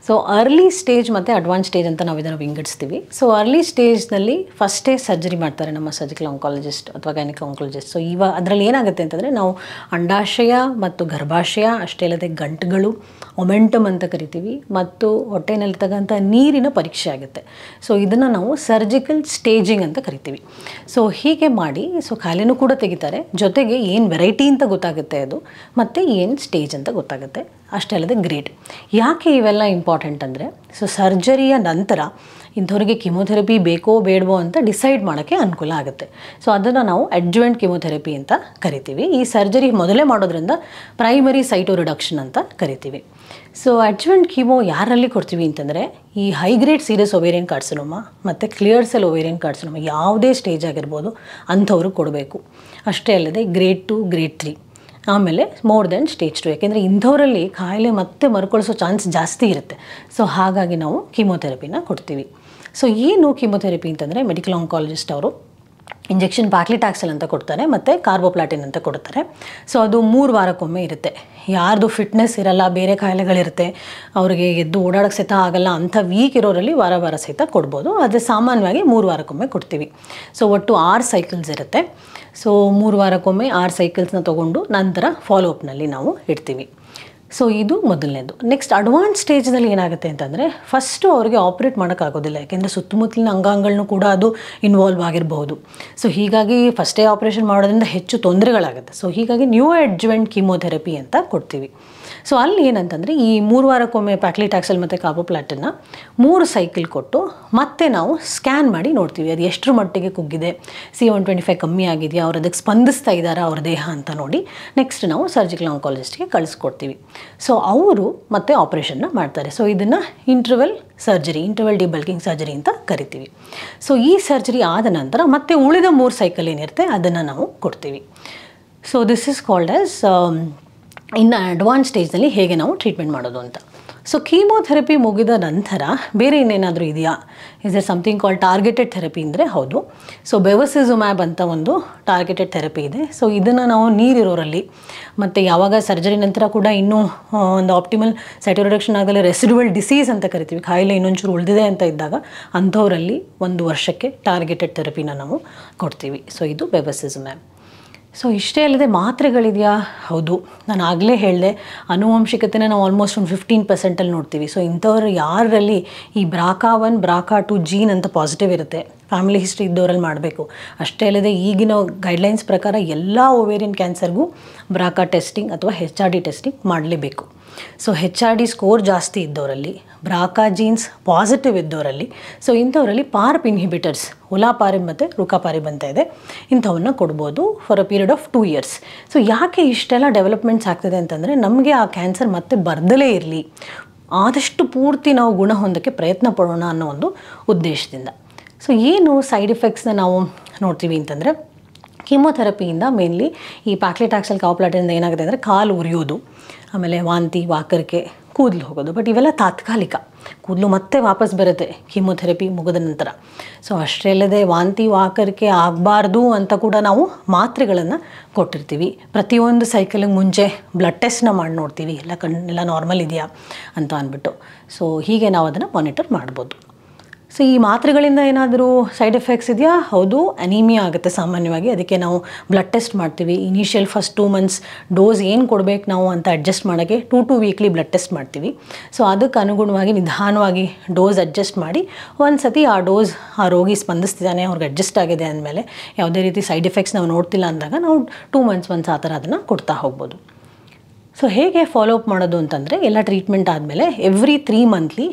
ಸೊ ಅರ್ಲಿ ಸ್ಟೇಜ್ ಮತ್ತು ಅಡ್ವಾನ್ಸ್ ಸ್ಟೇಜ್ ಅಂತ ನಾವು ಇದನ್ನು ವಿಂಗಡಿಸ್ತೀವಿ. ಸೊ ಅರ್ಲಿ ಸ್ಟೇಜ್ನಲ್ಲಿ ಫಸ್ಟೇ ಸರ್ಜರಿ ಮಾಡ್ತಾರೆ ನಮ್ಮ ಸರ್ಜಿಕಲ್ ಆಂಕಾಲಜಿಸ್ಟ್ ಅಥವಾ ಗೈನಿಕ್ ಆಂಕಾಲಜಿಸ್ಟ್. ಸೊ ಅದರಲ್ಲಿ ಏನಾಗುತ್ತೆ ಅಂತಂದರೆ, ನಾವು ಅಂಡಾಶಯ ಮತ್ತು ಗರ್ಭಾಶಯ ಅಷ್ಟೇ ಅಲ್ಲದೆ ಗಂಟುಗಳು, ಒಮೆಂಟಮ್ ಅಂತ ಕರಿತೀವಿ, ಮತ್ತು ಹೊಟ್ಟೆನಲ್ಲಿರ್ತಕ್ಕಂಥ ನೀರಿನ ಪರೀಕ್ಷೆ ಆಗುತ್ತೆ. ಸೊ ಇದನ್ನು ನಾವು ಸರ್ಜಿಕಲ್ ಸ್ಟೇಜಿಂಗ್ ಅಂತ ಕರಿತೀವಿ. ಸೊ ಹೀಗೆ ಮಾಡಿ ಸೊ ಖಾಲಿನೂ ಕೂಡ ತೆಗಿತಾರೆ, ಜೊತೆಗೆ ಏನು ವೆರೈಟಿ ಅಂತ ಗೊತ್ತಾಗುತ್ತೆ ಅದು, ಮತ್ತು ಏನು ಸ್ಟೇಜ್ ಅಂತ ಗೊತ್ತಾಗುತ್ತೆ. ಅಷ್ಟೇ ಅಲ್ಲದೆ ಗ್ರೇಡ್. ಯಾಕೆ ಇವೆಲ್ಲ ಇಂಪಾರ್ಟೆಂಟ್ ಅಂದರೆ, ಸೊ ಸರ್ಜರಿಯ ನಂತರ ಇಂಥವ್ರಿಗೆ ಕಿಮೊಥೆರಪಿ ಬೇಕೋ ಬೇಡವೋ ಅಂತ ಡಿಸೈಡ್ ಮಾಡೋಕ್ಕೆ ಅನುಕೂಲ ಆಗುತ್ತೆ. ಸೊ ಅದನ್ನು ನಾವು ಅಡ್ಜುವೆಂಟ್ ಕಿಮೊಥೆರಪಿ ಅಂತ ಕರಿತೀವಿ. ಈ ಸರ್ಜರಿ ಮೊದಲೇ ಮಾಡೋದ್ರಿಂದ ಪ್ರೈಮರಿ ಸೈಟೋ ರಿಡಕ್ಷನ್ ಅಂತ ಕರಿತೀವಿ. ಸೊ ಅಡ್ಜುವೆಂಟ್ ಕೀಮೋ ಯಾರಲ್ಲಿ ಕೊಡ್ತೀವಿ ಅಂತಂದರೆ, ಈ high grade serious ovarian carcinoma ಮತ್ತು ಕ್ಲಿಯರ್ ಸೆಲ್ ಒವೇರಿಯನ್ ಕಾರ್ಸಿನೋಮಾ ಯಾವುದೇ ಸ್ಟೇಜ್ ಆಗಿರ್ಬೋದು ಅಂಥವ್ರು ಕೊಡಬೇಕು. ಅಷ್ಟೇ ಅಲ್ಲದೆ ಗ್ರೇಡ್ 2, ಗ್ರೇಡ್ 3, ಆಮೇಲೆ ಮೋರ್ ದೆನ್ ಸ್ಟೇಜ್ 2. ಯಾಕೆಂದರೆ ಇಂಥವರಲ್ಲಿ ಕಾಯಿಲೆ ಮತ್ತೆ ಮರುಕಳಿಸೋ ಚಾನ್ಸ್ ಜಾಸ್ತಿ ಇರುತ್ತೆ. ಸೊ ಹಾಗಾಗಿ ನಾವು ಕೀಮೊಥೆರಪಿನ ಕೊಡ್ತೀವಿ. ಸೊ ಏನು ಕೀಮೊಥೆರಪಿ ಅಂತಂದರೆ, ಮೆಡಿಕಲ್ ಆಂಕಾಲಜಿಸ್ಟ್ ಅವರು ಇಂಜೆಕ್ಷನ್ ಪ್ಯಾಕ್ಲಿಟಾಕ್ಸೆಲ್ ಅಂತ ಕೊಡ್ತಾರೆ ಮತ್ತು ಕಾರ್ಬೋಪ್ಲಾಟಿನ್ ಅಂತ ಕೊಡ್ತಾರೆ. ಸೊ ಅದು 3 ವಾರಕ್ಕೊಮ್ಮೆ ಇರುತ್ತೆ. ಯಾರ್ದು ಫಿಟ್ನೆಸ್ ಇರಲ್ಲ, ಬೇರೆ ಕಾಯಿಲೆಗಳಿರುತ್ತೆ, ಅವರಿಗೆ ಎದ್ದು ಓಡಾಡೋಕ್ಕೆ ಸಹಿತ ಆಗಲ್ಲ, ಅಂಥ ವೀಕ್ ಇರೋರಲ್ಲಿ ವಾರ ಸಹಿತ ಕೊಡ್ಬೋದು. ಆದರೆ ಸಾಮಾನ್ಯವಾಗಿ 3 ವಾರಕ್ಕೊಮ್ಮೆ ಕೊಡ್ತೀವಿ. ಸೊ ಒಟ್ಟು 6 ಸೈಕಲ್ಸ್ ಇರುತ್ತೆ. ಸೊ 3 ವಾರಕ್ಕೊಮ್ಮೆ 6 ಸೈಕಲ್ಸ್ನ ತೊಗೊಂಡು ನಂತರ ಫಾಲೋಅಪ್ನಲ್ಲಿ ನಾವು ಇಡ್ತೀವಿ. ಸೊ ಇದು ಮೊದಲನೇದು. ನೆಕ್ಸ್ಟ್ ಅಡ್ವಾನ್ಸ್ ಸ್ಟೇಜ್ನಲ್ಲಿ ಏನಾಗುತ್ತೆ ಅಂತಂದರೆ, ಫಸ್ಟು ಅವ್ರಿಗೆ ಆಪ್ರೇಟ್ ಮಾಡೋಕ್ಕಾಗೋದಿಲ್ಲ, ಯಾಕೆಂದರೆ ಸುತ್ತಮುತ್ತಲಿನ ಅಂಗಾಂಗಗಳನ್ನು ಕೂಡ ಅದು ಇನ್ವಾಲ್ವ್ ಆಗಿರಬಹುದು. ಸೊ ಹೀಗಾಗಿ ಫಸ್ಟೇ ಆಪ್ರೇಷನ್ ಮಾಡೋದ್ರಿಂದ ಹೆಚ್ಚು ತೊಂದರೆಗಳಾಗುತ್ತೆ. ಸೊ ಹೀಗಾಗಿ ನ್ಯೂ ಅಡ್ಜುವೆಂಟ್ ಕೀಮೊಥೆರಪಿ ಅಂತ ಕೊಡ್ತೀವಿ. ಸೊ ಅಲ್ಲಿ ಏನಂತಂದರೆ, ಈ 3 ವಾರಕ್ಕೊಮ್ಮೆ ಪ್ಯಾಕ್ಲಿಟಾಕ್ಸೆಲ್ ಮತ್ತು ಕಾರ್ಬೋಪ್ಲಾಟಿನ್ನ 3 ಸೈಕಲ್ ಕೊಟ್ಟು ಮತ್ತೆ ನಾವು ಸ್ಕ್ಯಾನ್ ಮಾಡಿ ನೋಡ್ತೀವಿ ಅದು ಎಷ್ಟರ ಮಟ್ಟಿಗೆ ಕುಗ್ಗಿದೆ, C125 ಕಮ್ಮಿ ಆಗಿದೆಯಾ, ಅವ್ರು ಅದಕ್ಕೆ ಸ್ಪಂದಿಸ್ತಾ ಇದ್ದಾರಾ ಅವ್ರ ದೇಹ ಅಂತ ನೋಡಿ ನೆಕ್ಸ್ಟ್ ನಾವು ಸರ್ಜಿಕಲ್ ಆಂಕಾಲಜಿಸ್ಟ್ಗೆ ಕಳಿಸ್ಕೊಡ್ತೀವಿ. ಸೊ ಅವರು ಮತ್ತೆ ಆಪ್ರೇಷನ್ನ ಮಾಡ್ತಾರೆ. ಸೊ ಇದನ್ನು ಇಂಟರ್ವಲ್ ಡಿಬಲ್ಕಿಂಗ್ ಸರ್ಜರಿ ಅಂತ ಕರಿತೀವಿ. ಸೊ ಈ ಸರ್ಜರಿ ಆದ ನಂತರ ಮತ್ತೆ ಉಳಿದ 3 ಸೈಕಲ್ ಏನಿರುತ್ತೆ ಅದನ್ನು ನಾವು ಕೊಡ್ತೀವಿ. So this is called as ಇನ್ನು ಅಡ್ವಾನ್ಸ್ ಸ್ಟೇಜ್ನಲ್ಲಿ ಹೇಗೆ ನಾವು ಟ್ರೀಟ್ಮೆಂಟ್ ಮಾಡೋದು ಅಂತ. ಸೊ ಕೀಮೊಥೆರಪಿ ಮುಗಿದ ನಂತರ ಬೇರೆ ಇನ್ನೇನಾದರೂ ಇದೆಯಾ, is A something called targeted therapy ಅಂದರೆ ಹೌದು. ಸೊ ಬೆವಸಿಜುಮ್ಯಾಬ್ ಅಂತ ಒಂದು ಟಾರ್ಗೆಟೆಡ್ ಥೆರಪಿ ಇದೆ. ಸೊ ಇದನ್ನು ನಾವು ನೀರಿರೋರಲ್ಲಿ ಮತ್ತು ಯಾವಾಗ ಸರ್ಜರಿ ನಂತರ ಕೂಡ ಇನ್ನೂ ಒಂದು ಆಪ್ಟಿಮಲ್ ಸೈಟೋ ರಿಡಕ್ಷನ್ ಆಗಲಿ ರೆಸಿಡುವಲ್ ಡಿಸೀಸ್ ಅಂತ ಕರಿತೀವಿ, ಕಾಯಿಲೆ ಇನ್ನೊಂಚೂರು ಉಳಿದಿದೆ ಅಂತ ಇದ್ದಾಗ ಅಂಥವರಲ್ಲಿ 1 ವರ್ಷಕ್ಕೆ ಟಾರ್ಗೆಟೆಡ್ ಥೆರಪಿನ ನಾವು ಕೊಡ್ತೀವಿ. ಸೊ ಇದು ಬೆವಸಿಜುಮ್ಯಾಬ್. ಸೊ ಇಷ್ಟೇ ಅಲ್ಲದೆ ಮಾತ್ರೆಗಳಿದೆಯಾ, ಹೌದು. ನಾನು ಆಗಲೇ ಹೇಳಿದೆ, ಆನುವಂಶಿಕತೆನ ನಾವು ಆಲ್ಮೋಸ್ಟ್ ಒಂದು 15% ನೋಡ್ತೀವಿ. ಸೊ ಇಂಥವ್ರು ಯಾರಲ್ಲಿ ಈ BRCA1 BRCA2 ಜೀನ್ ಅಂತ ಪಾಸಿಟಿವ್ ಇರುತ್ತೆ, ಫ್ಯಾಮಿಲಿ ಹಿಸ್ಟ್ರಿ ಇದ್ದವರಲ್ಲಿ ಮಾಡಬೇಕು. ಅಷ್ಟೇ ಅಲ್ಲದೆ ಈಗಿನ ಗೈಡ್ಲೈನ್ಸ್ ಪ್ರಕಾರ ಎಲ್ಲ ಓವೇರಿಯನ್ ಕ್ಯಾನ್ಸರ್ಗೂ BRCA ಟೆಸ್ಟಿಂಗ್ ಅಥವಾ HRD ಟೆಸ್ಟಿಂಗ್ ಮಾಡಲೇಬೇಕು. ಸೊ HRD ಸ್ಕೋರ್ ಜಾಸ್ತಿ ಇದ್ದವರಲ್ಲಿ, BRCA ಜೀನ್ಸ್ ಪಾಸಿಟಿವ್ ಇದ್ದವರಲ್ಲಿ, ಸೊ ಇಂಥವರಲ್ಲಿ ಪಾರ್ಪ್ ಇನ್ಹಿಬಿಟರ್ಸ್ ಒಲಾಪಾರಿಬ್ ಮತ್ತು ರುಕಾಪಾರಿಬ್ ಅಂತ ಇದೆ, ಇಂಥವನ್ನ ಕೊಡ್ಬೋದು for a period of 2 years. So ಯಾಕೆ ಇಷ್ಟೆಲ್ಲ ಡೆವಲಪ್ಮೆಂಟ್ಸ್ ಆಗ್ತದೆ ಅಂತಂದರೆ, ನಮಗೆ ಆ ಕ್ಯಾನ್ಸರ್ ಮತ್ತೆ ಬರ್ದಲೇ ಇರಲಿ, ಆದಷ್ಟು ಪೂರ್ತಿ ನಾವು ಗುಣ ಹೊಂದೋಕ್ಕೆ ಪ್ರಯತ್ನ ಪಡೋಣ ಅನ್ನೋ ಒಂದು ಉದ್ದೇಶದಿಂದ. ಸೊ ಏನು ಸೈಡ್ ಎಫೆಕ್ಟ್ಸ್ನ ನಾವು ನೋಡ್ತೀವಿ ಅಂತಂದರೆ, ಕೀಮೊಥೆರಪಿಯಿಂದ ಮೇನ್ಲಿ ಈ ಪ್ಯಾಕ್ಲಿಟಾಕ್ಸೆಲ್ ಕಾರ್ಬೋಪ್ಲಾಟಿನಿಂದ ಏನಾಗುತ್ತೆ ಅಂದರೆ ಕಾಲು ಉರಿಯೋದು, ಆಮೇಲೆ ವಾಂತಿ, ವಾಕರಿಕೆ, ಕೂದಲು ಹೋಗೋದು. ಬಟ್ ಇವೆಲ್ಲ ತಾತ್ಕಾಲಿಕ, ಕೂದಲು ಮತ್ತೆ ವಾಪಸ್ ಬರುತ್ತೆ ಕೀಮೊಥೆರಪಿ ಮುಗಿದ ನಂತರ. ಸೊ ಅಷ್ಟೇ ಅಲ್ಲದೆ ವಾಂತಿ ವಾಕರಿಕೆ ಆಗಬಾರ್ದು ಅಂತ ಕೂಡ ನಾವು ಮಾತ್ರೆಗಳನ್ನು ಕೊಟ್ಟಿರ್ತೀವಿ. ಪ್ರತಿಯೊಂದು ಸೈಕಲಿಗೆ ಮುಂಚೆ ಬ್ಲಡ್ ಟೆಸ್ಟ್ನ ಮಾಡಿ ನೋಡ್ತೀವಿ, ಎಲ್ಲ ನಾರ್ಮಲ್ ಇದೆಯಾ ಅಂತ ಅಂದ್ಬಿಟ್ಟು. ಸೊ ಹೀಗೆ ನಾವು ಅದನ್ನು ಮಾನಿಟರ್ ಮಾಡ್ಬೋದು. ಸೊ ಈ ಮಾತ್ರೆಗಳಿಂದ ಏನಾದರೂ ಸೈಡ್ ಎಫೆಕ್ಟ್ಸ್ ಇದೆಯಾ? ಹೌದು, ಅನೀಮಿಯಾ ಆಗುತ್ತೆ ಸಾಮಾನ್ಯವಾಗಿ. ಅದಕ್ಕೆ ನಾವು ಬ್ಲಡ್ ಟೆಸ್ಟ್ ಮಾಡ್ತೀವಿ. ಇನಿಷಿಯಲ್ ಫಸ್ಟ್ 2 ಮಂತ್ಸ್ ಡೋಸ್ ಏನು ಕೊಡಬೇಕು ನಾವು ಅಂತ ಅಡ್ಜಸ್ಟ್ ಮಾಡೋಕ್ಕೆ 2 ವೀಕ್ಲಿ ಬ್ಲಡ್ ಟೆಸ್ಟ್ ಮಾಡ್ತೀವಿ. ಸೊ ಅದಕ್ಕೆ ಅನುಗುಣವಾಗಿ ನಿಧಾನವಾಗಿ ಡೋಸ್ ಅಡ್ಜಸ್ಟ್ ಮಾಡಿ ಒಂದು ಸತಿ ಆ ಡೋಸ್ ಆ ರೋಗಿ ಸ್ಪಂದಿಸ್ತಿದ್ದಾನೆ, ಅವ್ರಿಗೆ ಅಡ್ಜಸ್ಟ್ ಆಗಿದೆ ಅಂದಮೇಲೆ ಯಾವುದೇ ರೀತಿ ಸೈಡ್ ಎಫೆಕ್ಟ್ಸ್ ನಾವು ನೋಡ್ತಿಲ್ಲ ಅಂದಾಗ ನಾವು 2 ಮಂತ್ಸ್ ಒನ್ಸ್ ಆ ಥರ ಅದನ್ನು ಕೊಡ್ತಾ ಹೋಗ್ಬೋದು. ಸೊ ಹೇಗೆ ಫಾಲೋಅಪ್ ಮಾಡೋದು ಅಂತಂದರೆ, ಎಲ್ಲ ಟ್ರೀಟ್ಮೆಂಟ್ ಆದಮೇಲೆ ಎವ್ರಿ 3 ಮಂತ್ಲಿ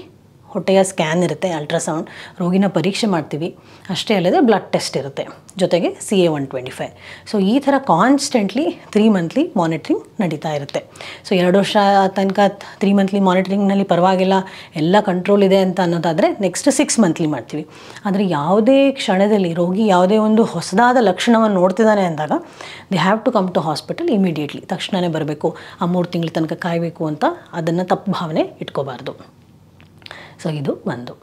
ಹೊಟ್ಟೆಯ ಸ್ಕ್ಯಾನ್ ಇರುತ್ತೆ, ಅಲ್ಟ್ರಾಸೌಂಡ್, ರೋಗಿನ ಪರೀಕ್ಷೆ ಮಾಡ್ತೀವಿ. ಅಷ್ಟೇ ಅಲ್ಲದೆ ಬ್ಲಡ್ ಟೆಸ್ಟ್ ಇರುತ್ತೆ, ಜೊತೆಗೆ CA-125. ಸೊ ಈ ಥರ ಕಾನ್ಸ್ಟೆಂಟ್ಲಿ 3 ಮಂತ್ಲಿ ಮಾನಿಟ್ರಿಂಗ್ ನಡೀತಾ ಇರುತ್ತೆ. ಸೊ 2 ವರ್ಷ ತನಕ 3 ಮಂತ್ಲಿ ಮಾನಿಟ್ರಿಂಗ್ನಲ್ಲಿ ಪರವಾಗಿಲ್ಲ, ಎಲ್ಲ ಕಂಟ್ರೋಲ್ ಇದೆ ಅಂತ ಅನ್ನೋದಾದರೆ ನೆಕ್ಸ್ಟ್ 6 ಮಂತ್ಲಿ ಮಾಡ್ತೀವಿ. ಆದರೆ ಯಾವುದೇ ಕ್ಷಣದಲ್ಲಿ ರೋಗಿ ಯಾವುದೇ ಒಂದು ಹೊಸದಾದ ಲಕ್ಷಣವನ್ನು ನೋಡ್ತಿದ್ದಾನೆ ಅಂದಾಗ they have to come to hospital immediately. ತಕ್ಷಣವೇ ಬರಬೇಕು, ಆ 3 ತಿಂಗಳ ತನಕ ಕಾಯಬೇಕು ಅಂತ ಅದನ್ನು ತಪ್ಪು ಭಾವನೆ ಇಟ್ಕೋಬಾರ್ದು. ಸೊ ಇದು ಒಂದು.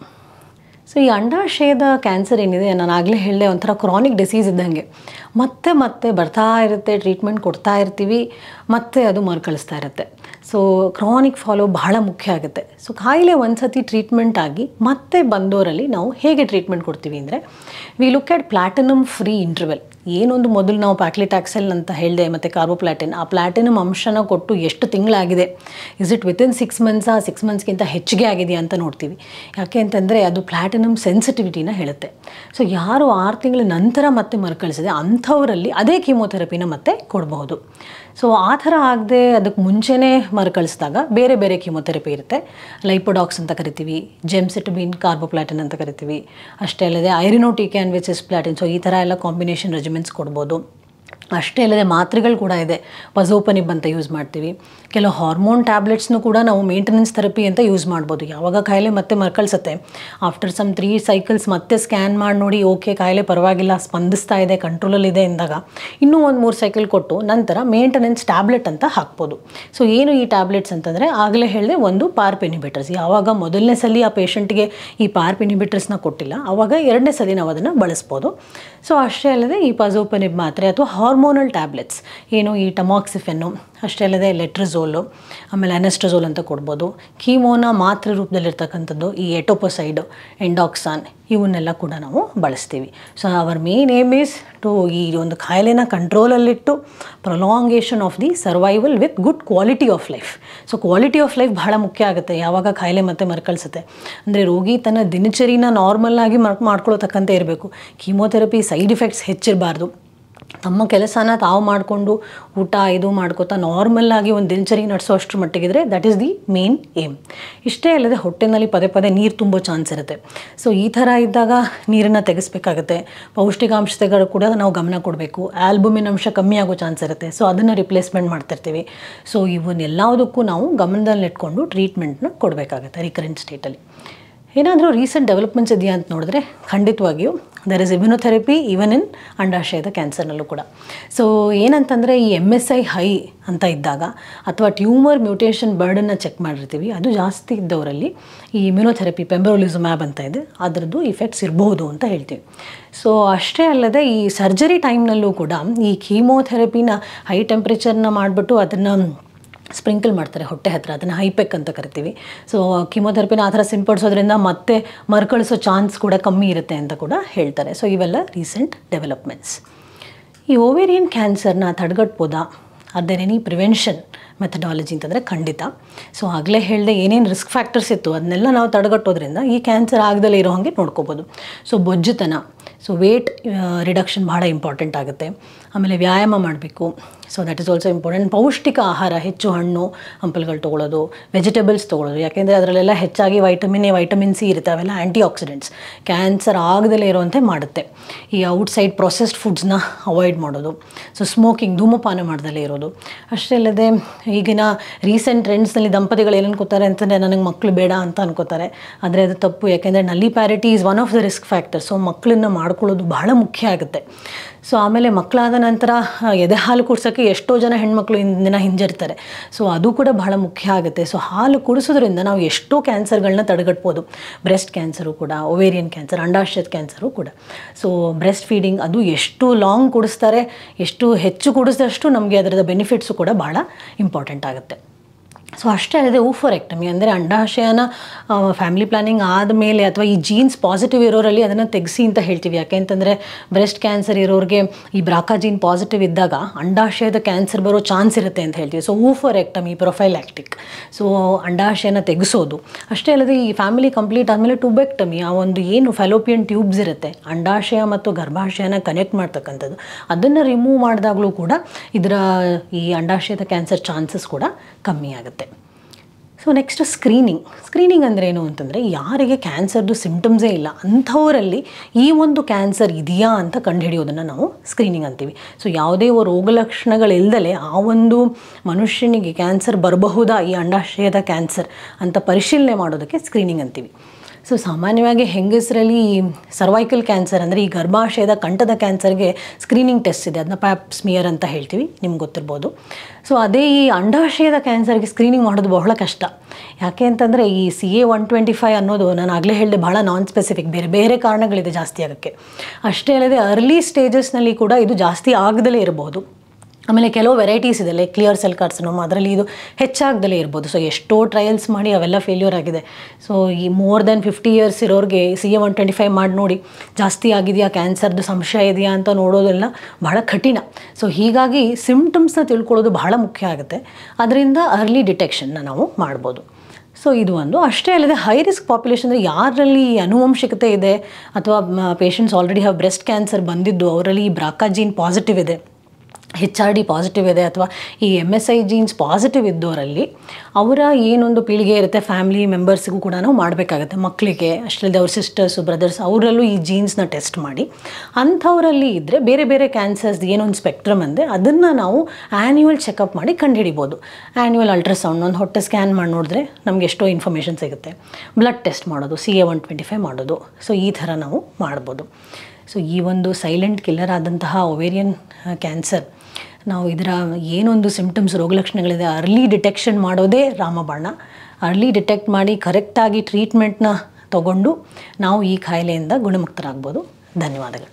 ಸೊ ಈ ಅಂಡಾಶಯದ ಕ್ಯಾನ್ಸರ್ ಏನಿದೆ, ನಾನು ಆಗಲೇ ಹೇಳಿದೆ, ಒಂಥರ ಕ್ರಾನಿಕ್ ಡಿಸೀಸ್ ಇದ್ದಂಗೆ ಮತ್ತೆ ಮತ್ತೆ ಬರ್ತಾ ಇರುತ್ತೆ, ಟ್ರೀಟ್ಮೆಂಟ್ ಕೊಡ್ತಾ ಇರ್ತೀವಿ, ಮತ್ತೆ ಅದು ಮರುಕಳಿಸ್ತಾ ಇರುತ್ತೆ. ಸೊ ಕ್ರಾನಿಕ್ ಫಾಲೋ ಬಹಳ ಮುಖ್ಯ ಆಗುತ್ತೆ. ಸೊ ಕಾಯಿಲೆ ಒಂದು ಸತಿ ಟ್ರೀಟ್ಮೆಂಟ್ ಆಗಿ ಮತ್ತೆ ಬಂದವರಲ್ಲಿ ನಾವು ಹೇಗೆ ಟ್ರೀಟ್ಮೆಂಟ್ ಕೊಡ್ತೀವಿ ಅಂದರೆ, we look at platinum free interval. ಏನೊಂದು ಮೊದಲು ನಾವು ಪ್ಯಾಕ್ಲಿಟ್ಯಾಕ್ಸೆಲ್ ಅಂತ ಹೇಳಿದೆ ಮತ್ತು ಕಾರ್ಬೋಪ್ಲಾಟಿನ್, ಆ ಪ್ಲಾಟಿನಮ್ ಅಂಶನ ಕೊಟ್ಟು ಎಷ್ಟು ತಿಂಗಳಾಗಿದೆ, ಇಸ್ ಇಟ್ ವಿತಿನ್ 6 ಮಂತ್ಸಾ 6 ಮಂತ್ಸ್ಗಿಂತ ಹೆಚ್ಚಿಗೆ ಆಗಿದೆಯಾ ಅಂತ ನೋಡ್ತೀವಿ. ಯಾಕೆ ಅಂತಂದರೆ ಅದು ಪ್ಲಾಟಿನಮ್ ಸೆನ್ಸಿಟಿವಿಟಿನ ಹೇಳುತ್ತೆ. ಸೊ ಯಾರು 6 ತಿಂಗಳ ನಂತರ ಮತ್ತೆ ಮರುಕಳಿಸಿದೆ ಅಂಥವರಲ್ಲಿ ಅದೇ ಕೀಮೋಥೆರಪಿನ ಮತ್ತೆ ಕೊಡಬಹುದು. ಸೊ ಆ ಥರ ಆಗದೆ ಅದಕ್ಕೆ ಮುಂಚೆನೇ ಮರುಕಳಿಸಿದಾಗ ಬೇರೆ ಬೇರೆ ಕೀಮೋಥೆರಪಿ ಇರುತ್ತೆ. ಲೈಪೋಡಾಕ್ಸ್ ಅಂತ ಕರಿತೀವಿ, ಜೆಮ್ಸಿಟಬಿನ್ ಕಾರ್ಬೋಪ್ಲಾಟಿನ್ ಅಂತ ಕರಿತೀವಿ. ಅಷ್ಟೇ ಅಲ್ಲದೆ ಐರಿನೋಟಿಕ್ಯಾನ್ ವಿಚ್ ಸಿಸ್ಪ್ಲಾಟಿನ್. ಸೊ ಈ ಥರ ಎಲ್ಲ ಕಾಂಬಿನೇಷನ್ ರೆಜಿಮೆಂಟ್ಸ್ ಕೊಡ್ಬೋದು. ಅಷ್ಟೇ ಅಲ್ಲದೆ ಮಾತ್ರೆಗಳು ಕೂಡ ಇದೆ, ಪಜೋಪನಿಬ್ ಅಂತ ಯೂಸ್ ಮಾಡ್ತೀವಿ. ಕೆಲವು ಹಾರ್ಮೋನ್ ಟ್ಯಾಬ್ಲೆಟ್ಸ್ನು ಕೂಡ ನಾವು ಮೇಂಟೆನೆನ್ಸ್ ಥೆರಪಿ ಅಂತ ಯೂಸ್ ಮಾಡ್ಬೋದು. ಯಾವಾಗ ಕಾಯಿಲೆ ಮತ್ತೆ ಮರುಕಳಿಸುತ್ತೆ, ಆಫ್ಟರ್ ಸಮ್ 3 ಸೈಕಲ್ಸ್ ಮತ್ತೆ ಸ್ಕ್ಯಾನ್ ಮಾಡಿ ನೋಡಿ ಓಕೆ ಕಾಯಿಲೆ ಪರವಾಗಿಲ್ಲ, ಸ್ಪಂದಿಸ್ತಾ ಇದೆ, ಕಂಟ್ರೋಲಲ್ಲಿದೆ ಎಂದಾಗ ಇನ್ನೂ ಒಂದು 3 ಸೈಕಲ್ ಕೊಟ್ಟು ನಂತರ ಮೇಂಟೆನೆನ್ಸ್ ಟ್ಯಾಬ್ಲೆಟ್ ಅಂತ ಹಾಕ್ಬೋದು. ಸೊ ಏನು ಈ ಟ್ಯಾಬ್ಲೆಟ್ಸ್ ಅಂತಂದರೆ, ಆಗಲೇ ಹೇಳಿದೆ, ಒಂದು ಪಾರ್ಪ್ ಇನಿಬಿಟರ್ಸ್. ಯಾವಾಗ ಮೊದಲನೇ ಸಲ ಆ ಪೇಷಂಟ್ಗೆ ಈ ಪಾರ್ಪ್ ಇನಿಬಿಟರ್ಸ್ನ ಕೊಟ್ಟಿಲ್ಲ, ಆವಾಗ 2ನೇ ಸಲ ನಾವು ಅದನ್ನು ಬಳಸ್ಬೋದು. ಸೊ ಅಷ್ಟೇ ಅಲ್ಲದೆ ಈ ಪಜೋಪನಿಬ್ ಮಾತ್ರೆ ಅಥವಾ ಹಾರ್ಮೋನಲ್ ಟ್ಯಾಬ್ಲೆಟ್ಸ್, ಏನು ಈ ಟಮಾಕ್ಸಿಫೆನ್ನು, ಅಷ್ಟೇ ಅಲ್ಲದೆ ಲೆಟ್ರಝೋಲು, ಆಮೇಲೆ ಅನೆಸ್ಟ್ರಝೋಲ್ ಅಂತ ಕೊಡ್ಬೋದು. ಕೀಮೋನ ಮಾತ್ರೆ ರೂಪದಲ್ಲಿರ್ತಕ್ಕಂಥದ್ದು ಈ ಎಟೋಪೊಸೈಡ್, ಎಂಡಾಕ್ಸಾನ್, ಇವನ್ನೆಲ್ಲ ಕೂಡ ನಾವು ಬಳಸ್ತೀವಿ. So our main aim is to ಈ ಒಂದು ಕಾಯಿಲೆನ ಕಂಟ್ರೋಲಲ್ಲಿಟ್ಟು prolongation of the survival with good quality of life. So quality of life ಬಹಳ ಮುಖ್ಯ ಆಗುತ್ತೆ ಯಾವಾಗ ಕಾಯಿಲೆ ಮತ್ತೆ ಮರುಕಳಿಸುತ್ತೆ. ಅಂದರೆ ರೋಗಿ ತನ್ನ ದಿನಚರಿನ ನಾರ್ಮಲ್ ಆಗಿ ಮಾಡ್ಕೊಳ್ಳೋತಕ್ಕಂತೆ ಇರಬೇಕು. ಕೀಮೋಥೆರಪಿ ಸೈಡ್ ಎಫೆಕ್ಟ್ಸ್ ಹೆಚ್ಚಿರಬಾರ್ದು. ತಮ್ಮ ಕೆಲಸನ ತಾವು ಮಾಡಿಕೊಂಡು ಊಟ ಇದು ಮಾಡ್ಕೋತಾ ನಾರ್ಮಲ್ ಆಗಿ ಒಂದು ದಿನಚರಿ ನಡೆಸೋಷ್ಟ್ರ ಮಟ್ಟಿಗಿದ್ರೆ that is the main aim. ಇಷ್ಟೇ ಅಲ್ಲದೆ ಹೊಟ್ಟೆನಲ್ಲಿ ಪದೇ ಪದೇ ನೀರು ತುಂಬೋ ಚಾನ್ಸ್ ಇರುತ್ತೆ. ಸೊ ಈ ಥರ ಇದ್ದಾಗ ನೀರನ್ನು ತೆಗೆಸಬೇಕಾಗುತ್ತೆ. ಪೌಷ್ಟಿಕಾಂಶತೆಗಳು ಕೂಡ ನಾವು ಗಮನ ಕೊಡಬೇಕು. ಆಲ್ಬುಮಿನ್ ಅಂಶ ಕಮ್ಮಿ ಆಗೋ ಚಾನ್ಸ್ ಇರುತ್ತೆ. ಸೊ ಅದನ್ನು ರಿಪ್ಲೇಸ್ಮೆಂಟ್ ಮಾಡ್ತಿರ್ತೀವಿ. ಸೊ ಇವನ್ನೆಲ್ಲದಕ್ಕೂ ನಾವು ಗಮನದಲ್ಲಿಟ್ಕೊಂಡು ಟ್ರೀಟ್ಮೆಂಟ್ನ ಕೊಡಬೇಕಾಗುತ್ತೆ ರಿಕರೆಂಟ್ ಸ್ಟೇಟಲ್ಲಿ. ಏನಾದರೂ ರೀಸೆಂಟ್ ಡೆವಲಪ್ಮೆಂಟ್ಸ್ ಇದೆಯಾ ಅಂತ ನೋಡಿದ್ರೆ ಖಂಡಿತವಾಗಿಯೂ there is immunotherapy even in ಅಂಡಾಶಯದ ಕ್ಯಾನ್ಸರ್ನಲ್ಲೂ ಕೂಡ. ಸೊ ಏನಂತಂದರೆ ಈ MSI ಹೈ ಅಂತ ಇದ್ದಾಗ ಅಥವಾ ಟ್ಯೂಮರ್ ಮ್ಯೂಟೇಷನ್ ಬರ್ಡನ್ನ ಚೆಕ್ ಮಾಡಿರ್ತೀವಿ, ಅದು ಜಾಸ್ತಿ ಇದ್ದವರಲ್ಲಿ ಈ ಇಮ್ಯುನೊಥೆರಪಿ ಪೆಂಬ್ರೋಲಿಜುಮ್ಯಾಬ್ ಅಂತ ಇದೆ, ಅದರದ್ದು ಇಫೆಕ್ಟ್ಸ್ ಇರ್ಬೋದು ಅಂತ ಹೇಳ್ತೀವಿ. ಸೊ ಅಷ್ಟೇ ಅಲ್ಲದೆ ಈ ಸರ್ಜರಿ ಟೈಮ್ನಲ್ಲೂ ಕೂಡ ಈ ಕೀಮೋಥೆರಪಿನ ಹೈ ಟೆಂಪ್ರೇಚರ್ನ ಮಾಡಿಬಿಟ್ಟು ಅದನ್ನು ಸ್ಪ್ರಿಂಕಲ್ ಮಾಡ್ತಾರೆ ಹೊಟ್ಟೆ ಹತ್ತಿರ, ಅದನ್ನು ಹೈಪೆಕ್ ಅಂತ ಕರಿತೀವಿ. ಸೊ ಕೀಮೋಥೆರಪಿನ ಆ ಥರ ಸಿಂಪಡಿಸೋದ್ರಿಂದ ಮತ್ತೆ ಮರುಕಳಿಸೋ ಚಾನ್ಸ್ ಕೂಡ ಕಮ್ಮಿ ಇರುತ್ತೆ ಅಂತ ಕೂಡ ಹೇಳ್ತಾರೆ. ಸೊ ಇವೆಲ್ಲ ರೀಸೆಂಟ್ ಡೆವಲಪ್ಮೆಂಟ್ಸ್. ಈ ಓವೇರಿಯನ್ ಕ್ಯಾನ್ಸರ್ನ ತಡೆಗಟ್ಬೋದಾ? Are there any prevention methodology ಅಂತಂದರೆ ಖಂಡಿತ. ಸೊ ಆಗಲೇ ಹೇಳಿದೆ ಏನೇನು ರಿಸ್ಕ್ ಫ್ಯಾಕ್ಟರ್ಸ್ ಇತ್ತು ಅದನ್ನೆಲ್ಲ ನಾವು ತಡೆಗಟ್ಟೋದ್ರಿಂದ ಈ ಕ್ಯಾನ್ಸರ್ ಆಗದಲ್ಲೇ ಇರೋ ಹಾಗೆ ನೋಡ್ಕೋಬೋದು. ಸೊ ಬೊಜ್ಜುತನ, ಸೊ ವೇಟ್ ರಿಡಕ್ಷನ್ ಭಾಳ ಇಂಪಾರ್ಟೆಂಟ್ ಆಗುತ್ತೆ. ಆಮೇಲೆ ವ್ಯಾಯಾಮ ಮಾಡಬೇಕು. So that is also important. ಪೌಷ್ಟಿಕ ಆಹಾರ, ಹೆಚ್ಚು ಹಣ್ಣು ಹಂಪಲುಗಳು ತೊಗೊಳ್ಳೋದು, ವೆಜಿಟೇಬಲ್ಸ್ ತೊಗೊಳ್ಳೋದು. ಯಾಕೆಂದರೆ ಅದರಲ್ಲೆಲ್ಲ ಹೆಚ್ಚಾಗಿ ವೈಟಮಿನ್ ಎ, ವೈಟಮಿನ್ ಸಿ ಇರುತ್ತೆ. ಅವೆಲ್ಲ ಆ್ಯಂಟಿ ಆಕ್ಸಿಡೆಂಟ್ಸ್, ಕ್ಯಾನ್ಸರ್ ಆಗದಲ್ಲೇ ಇರುವಂತೆ ಮಾಡುತ್ತೆ. ಈ ಔಟ್ಸೈಡ್ ಪ್ರೊಸೆಸ್ಡ್ ಫುಡ್ಸ್ನ ಅವಾಯ್ಡ್ ಮಾಡೋದು. ಸೊ ಸ್ಮೋಕಿಂಗ್, ಧೂಮಪಾನ ಮಾಡ್ದಲೇ ಇರೋದು. ಅಷ್ಟೇ ಅಲ್ಲದೆ ಈಗಿನ ರೀಸೆಂಟ್ ಟ್ರೆಂಡ್ಸ್ನಲ್ಲಿ ದಂಪತಿಗಳು ಏನು ಅನ್ಕೋತಾರೆ ಅಂತಂದರೆ ನನಗೆ ಮಕ್ಕಳು ಬೇಡ ಅಂತ ಅನ್ಕೋತಾರೆ. ಆದರೆ ಅದು ತಪ್ಪು. ಯಾಕೆಂದರೆ ನಲ್ಲಿ parity is one of the risk factor. So ಮಕ್ಕಳನ್ನ ಮಾಡ್ಕೊಳ್ಳೋದು ಬಹಳ ಮುಖ್ಯ ಆಗುತ್ತೆ. ಸೊ ಆಮೇಲೆ ಮಕ್ಕಳಾದ ನಂತರ ಎದೆ ಹಾಲು ಕುಡಿಸೋಕ್ಕೆ ಎಷ್ಟೋ ಜನ ಹೆಣ್ಮಕ್ಳು ಇಂದಿನ ಹಿಂಜರಿತಾರೆ. ಸೊ ಅದು ಕೂಡ ಬಹಳ ಮುಖ್ಯ ಆಗುತ್ತೆ. ಸೊ ಹಾಲು ಕುಡಿಸೋದ್ರಿಂದ ನಾವು ಎಷ್ಟೋ ಕ್ಯಾನ್ಸರ್ಗಳನ್ನ ತಡೆಗಟ್ಬೋದು. ಬ್ರೆಸ್ಟ್ ಕ್ಯಾನ್ಸರು ಕೂಡ, ಓವೇರಿಯನ್ ಕ್ಯಾನ್ಸರ್, ಅಂಡಾಶಯದ ಕ್ಯಾನ್ಸರು ಕೂಡ. ಸೊ ಬ್ರೆಸ್ಟ್ ಫೀಡಿಂಗ್ ಅದು ಎಷ್ಟು ಲಾಂಗ್ ಕುಡಿಸ್ತಾರೆ, ಎಷ್ಟು ಹೆಚ್ಚು ಕುಡಿಸಿದಷ್ಟು ನಮಗೆ ಅದರದ ಬೆನಿಫಿಟ್ಸು ಕೂಡ ಭಾಳ ಇಂಪಾರ್ಟೆಂಟ್ ಆಗುತ್ತೆ. ಸೊ ಅಷ್ಟೇ ಅಲ್ಲದೆ ಓವರೆಕ್ಟಮಿ ಅಂದರೆ ಅಂಡಾಶಯನ ಫ್ಯಾಮಿಲಿ ಪ್ಲಾನಿಂಗ್ ಆದಮೇಲೆ ಅಥವಾ ಈ ಜೀನ್ಸ್ ಪಾಸಿಟಿವ್ ಇರೋರಲ್ಲಿ ಅದನ್ನು ತೆಗೆಸಿ ಅಂತ ಹೇಳ್ತೀವಿ. ಯಾಕೆ ಅಂತಂದರೆ ಬ್ರೆಸ್ಟ್ ಕ್ಯಾನ್ಸರ್ ಇರೋರಿಗೆ ಈ ಬ್ರಾಕಾ ಜೀನ್ ಪಾಸಿಟಿವ್ ಇದ್ದಾಗ ಅಂಡಾಶಯದ ಕ್ಯಾನ್ಸರ್ ಬರೋ ಚಾನ್ಸ್ ಇರುತ್ತೆ ಅಂತ ಹೇಳ್ತೀವಿ. ಸೊ ಓವರೆಕ್ಟಮಿ, ಪ್ರೊಫೈಲ್ಯಾಕ್ಟಿಕ್, ಸೊ ಅಂಡಾಶಯನ ತೆಗೆಸೋದು. ಅಷ್ಟೇ ಅಲ್ಲದೆ ಈ ಫ್ಯಾಮಿಲಿ ಕಂಪ್ಲೀಟ್ ಆದಮೇಲೆ ಟ್ಯೂಬೆಕ್ಟಮಿ, ಆ ಒಂದು ಏನು ಫೆಲೋಪಿಯನ್ ಟ್ಯೂಬ್ಸ್ ಇರುತ್ತೆ ಅಂಡಾಶಯ ಮತ್ತು ಗರ್ಭಾಶಯನ ಕನೆಕ್ಟ್ ಮಾಡ್ತಕ್ಕಂಥದ್ದು, ಅದನ್ನು ರಿಮೂವ್ ಮಾಡಿದಾಗಲೂ ಕೂಡ ಇದರ ಈ ಅಂಡಾಶಯದ ಕ್ಯಾನ್ಸರ್ ಚಾನ್ಸಸ್ ಕೂಡ ಕಮ್ಮಿ ಆಗುತ್ತೆ. ಸೊ ನೆಕ್ಸ್ಟ್ ಸ್ಕ್ರೀನಿಂಗ್ ಅಂದರೆ ಏನು ಅಂತಂದರೆ, ಯಾರಿಗೆ ಕ್ಯಾನ್ಸರ್ದು ಸಿಮ್ಟಮ್ಸೇ ಇಲ್ಲ ಅಂಥವರಲ್ಲಿ ಈ ಒಂದು ಕ್ಯಾನ್ಸರ್ ಇದೆಯಾ ಅಂತ ಕಂಡುಹಿಡಿಯೋದನ್ನು ನಾವು ಸ್ಕ್ರೀನಿಂಗ್ ಅಂತೀವಿ. ಸೊ ಯಾವುದೇ ರೋಗಲಕ್ಷಣಗಳಿಲ್ಲದಲೇ ಆ ಒಂದು ಮನುಷ್ಯನಿಗೆ ಕ್ಯಾನ್ಸರ್ ಬರಬಹುದಾ, ಈ ಅಂಡಾಶಯದ ಕ್ಯಾನ್ಸರ್ ಅಂತ ಪರಿಶೀಲನೆ ಮಾಡೋದಕ್ಕೆ ಸ್ಕ್ರೀನಿಂಗ್ ಅಂತೀವಿ. ಸೊ ಸಾಮಾನ್ಯವಾಗಿ ಹೆಂಗಸರಲ್ಲಿ ಸರ್ವೈಕಲ್ ಕ್ಯಾನ್ಸರ್ ಅಂದರೆ ಈ ಗರ್ಭಾಶಯದ ಕಂಠದ ಕ್ಯಾನ್ಸರ್ಗೆ ಸ್ಕ್ರೀನಿಂಗ್ ಟೆಸ್ಟ್ ಇದೆ, ಅದನ್ನ ಪ್ಯಾಪ್ ಸ್ಮಿಯರ್ ಅಂತ ಹೇಳ್ತೀವಿ, ನಿಮ್ಗೆ ಗೊತ್ತಿರ್ಬೋದು. ಸೊ ಅದೇ ಈ ಅಂಡಾಶಯದ ಕ್ಯಾನ್ಸರ್ಗೆ ಸ್ಕ್ರೀನಿಂಗ್ ಮಾಡೋದು ಬಹಳ ಕಷ್ಟ. ಯಾಕೆ ಅಂತಂದರೆ ಈ CA-125 ಅನ್ನೋದು ನಾನು ಆಗಲೇ ಹೇಳಿದೆ ಭಾಳ ನಾನ್ ಸ್ಪೆಸಿಫಿಕ್, ಬೇರೆ ಬೇರೆ ಕಾರಣಗಳಿದೆ ಜಾಸ್ತಿ ಆಗೋಕ್ಕೆ. ಅಷ್ಟೇ ಅಲ್ಲದೆ ಅರ್ಲಿ ಸ್ಟೇಜಸ್ನಲ್ಲಿ ಕೂಡ ಇದು ಜಾಸ್ತಿ ಆಗದಲೇ ಇರಬಹುದು. ಆಮೇಲೆ ಕೆಲವು ವೆರೈಟೀಸ್ ಇದೆ, ಲೈಕ್ ಕ್ಲಿಯರ್ ಸೆಲ್ ಕಾರ್ಸಿನೋಮಾ, ಅದರಲ್ಲಿ ಇದು ಹೆಚ್ಚಾಗ್ದಲೇ ಇರ್ಬೋದು. ಸೊ ಎಷ್ಟೋ ಟ್ರಯಲ್ಸ್ ಮಾಡಿ ಅವೆಲ್ಲ ಫೇಲ್ಯೂರ್ ಆಗಿದೆ. ಸೊ ಈ ಮೋರ್ ದೆನ್ 50 ಇಯರ್ಸ್ ಇರೋರಿಗೆ CA-125 ಮಾಡಿ ನೋಡಿ ಜಾಸ್ತಿ ಆಗಿದೆಯಾ, ಕ್ಯಾನ್ಸರ್ದು ಸಂಶಯ ಇದೆಯಾ ಅಂತ ನೋಡೋದೆಲ್ಲ ಬಹಳ ಕಠಿಣ. ಸೊ ಹೀಗಾಗಿ ಸಿಮ್ಟಮ್ಸ್ನ ತಿಳ್ಕೊಳ್ಳೋದು ಬಹಳ ಮುಖ್ಯ ಆಗುತ್ತೆ. ಅದರಿಂದ ಅರ್ಲಿ ಡಿಟೆಕ್ಷನ್ನ ನಾವು ಮಾಡ್ಬೋದು. ಸೊ ಇದು ಒಂದು. ಅಷ್ಟೇ ಅಲ್ಲದೆ ಹೈ ರಿಸ್ಕ್ ಪಾಪ್ಯುಲೇಷನ್ ಅಂದರೆ ಯಾರಲ್ಲಿ ಅನುವಂಶಿಕತೆ ಇದೆ ಅಥವಾ patients already have breast cancer ಬಂದಿದ್ದು, ಅವರಲ್ಲಿ ಈ ಬ್ರಾಕಾ ಜೀನ್ ಪಾಸಿಟಿವ್ ಇದೆ, HRD ಪಾಸಿಟಿವ್ ಇದೆ, ಅಥವಾ ಈ MSI ಜೀನ್ಸ್ ಪಾಸಿಟಿವ್ ಇದ್ದವರಲ್ಲಿ ಅವರ ಏನೊಂದು ಪೀಳಿಗೆ ಇರುತ್ತೆ ಫ್ಯಾಮಿಲಿ ಮೆಂಬರ್ಸ್ಗೂ ಕೂಡ ನಾವು ಮಾಡಬೇಕಾಗತ್ತೆ. ಮಕ್ಕಳಿಗೆ ಅಷ್ಟಲ್ಲದೆ ಅವ್ರ ಸಿಸ್ಟರ್ಸು ಬ್ರದರ್ಸ್ ಅವರಲ್ಲೂ ಈ ಜೀನ್ಸ್ನ ಟೆಸ್ಟ್ ಮಾಡಿ ಅಂಥವರಲ್ಲಿ ಇದ್ದರೆ ಬೇರೆ ಬೇರೆ ಕ್ಯಾನ್ಸರ್ಸ್ ಏನೊಂದು ಸ್ಪೆಕ್ಟ್ರಮ್ ಅಂದೆ ಅದನ್ನು ನಾವು ಆ್ಯನ್ಯುವಲ್ ಚೆಕಪ್ ಮಾಡಿ ಕಂಡುಹಿಡಿಬೋದು. ಆ್ಯನ್ಯುವಲ್ ಅಲ್ಟ್ರಾಸೌಂಡ್, ಒಂದು ಹೊಟ್ಟೆ ಸ್ಕ್ಯಾನ್ ಮಾಡಿ ನೋಡಿದ್ರೆ ನಮ್ಗೆ ಎಷ್ಟೋ ಇನ್ಫಾರ್ಮೇಷನ್ ಸಿಗುತ್ತೆ. ಬ್ಲಡ್ ಟೆಸ್ಟ್ ಮಾಡೋದು, CA-125 ಮಾಡೋದು. ಸೊ ಈ ಥರ ನಾವು ಮಾಡ್ಬೋದು. ಸೊ ಈ ಒಂದು ಸೈಲೆಂಟ್ ಕಿಲ್ಲರ್ ಆದಂತಹ ಒವೇರಿಯನ್ ಕ್ಯಾನ್ಸರ್, ನಾವು ಇದರ ಏನೊಂದು ಸಿಮ್ಟಮ್ಸ್ ರೋಗಲಕ್ಷಣಗಳಿದೆ ಅರ್ಲಿ ಡಿಟೆಕ್ಷನ್ ಮಾಡೋದೇ ರಾಮಬಾಣ. ಅರ್ಲಿ ಡಿಟೆಕ್ಟ್ ಮಾಡಿ ಕರೆಕ್ಟಾಗಿ ಟ್ರೀಟ್ಮೆಂಟ್ನ ತಗೊಂಡು ನಾವು ಈ ಕಾಯಿಲೆಯಿಂದ ಗುಣಮುಕ್ತರಾಗ್ಬೋದು. ಧನ್ಯವಾದಗಳು.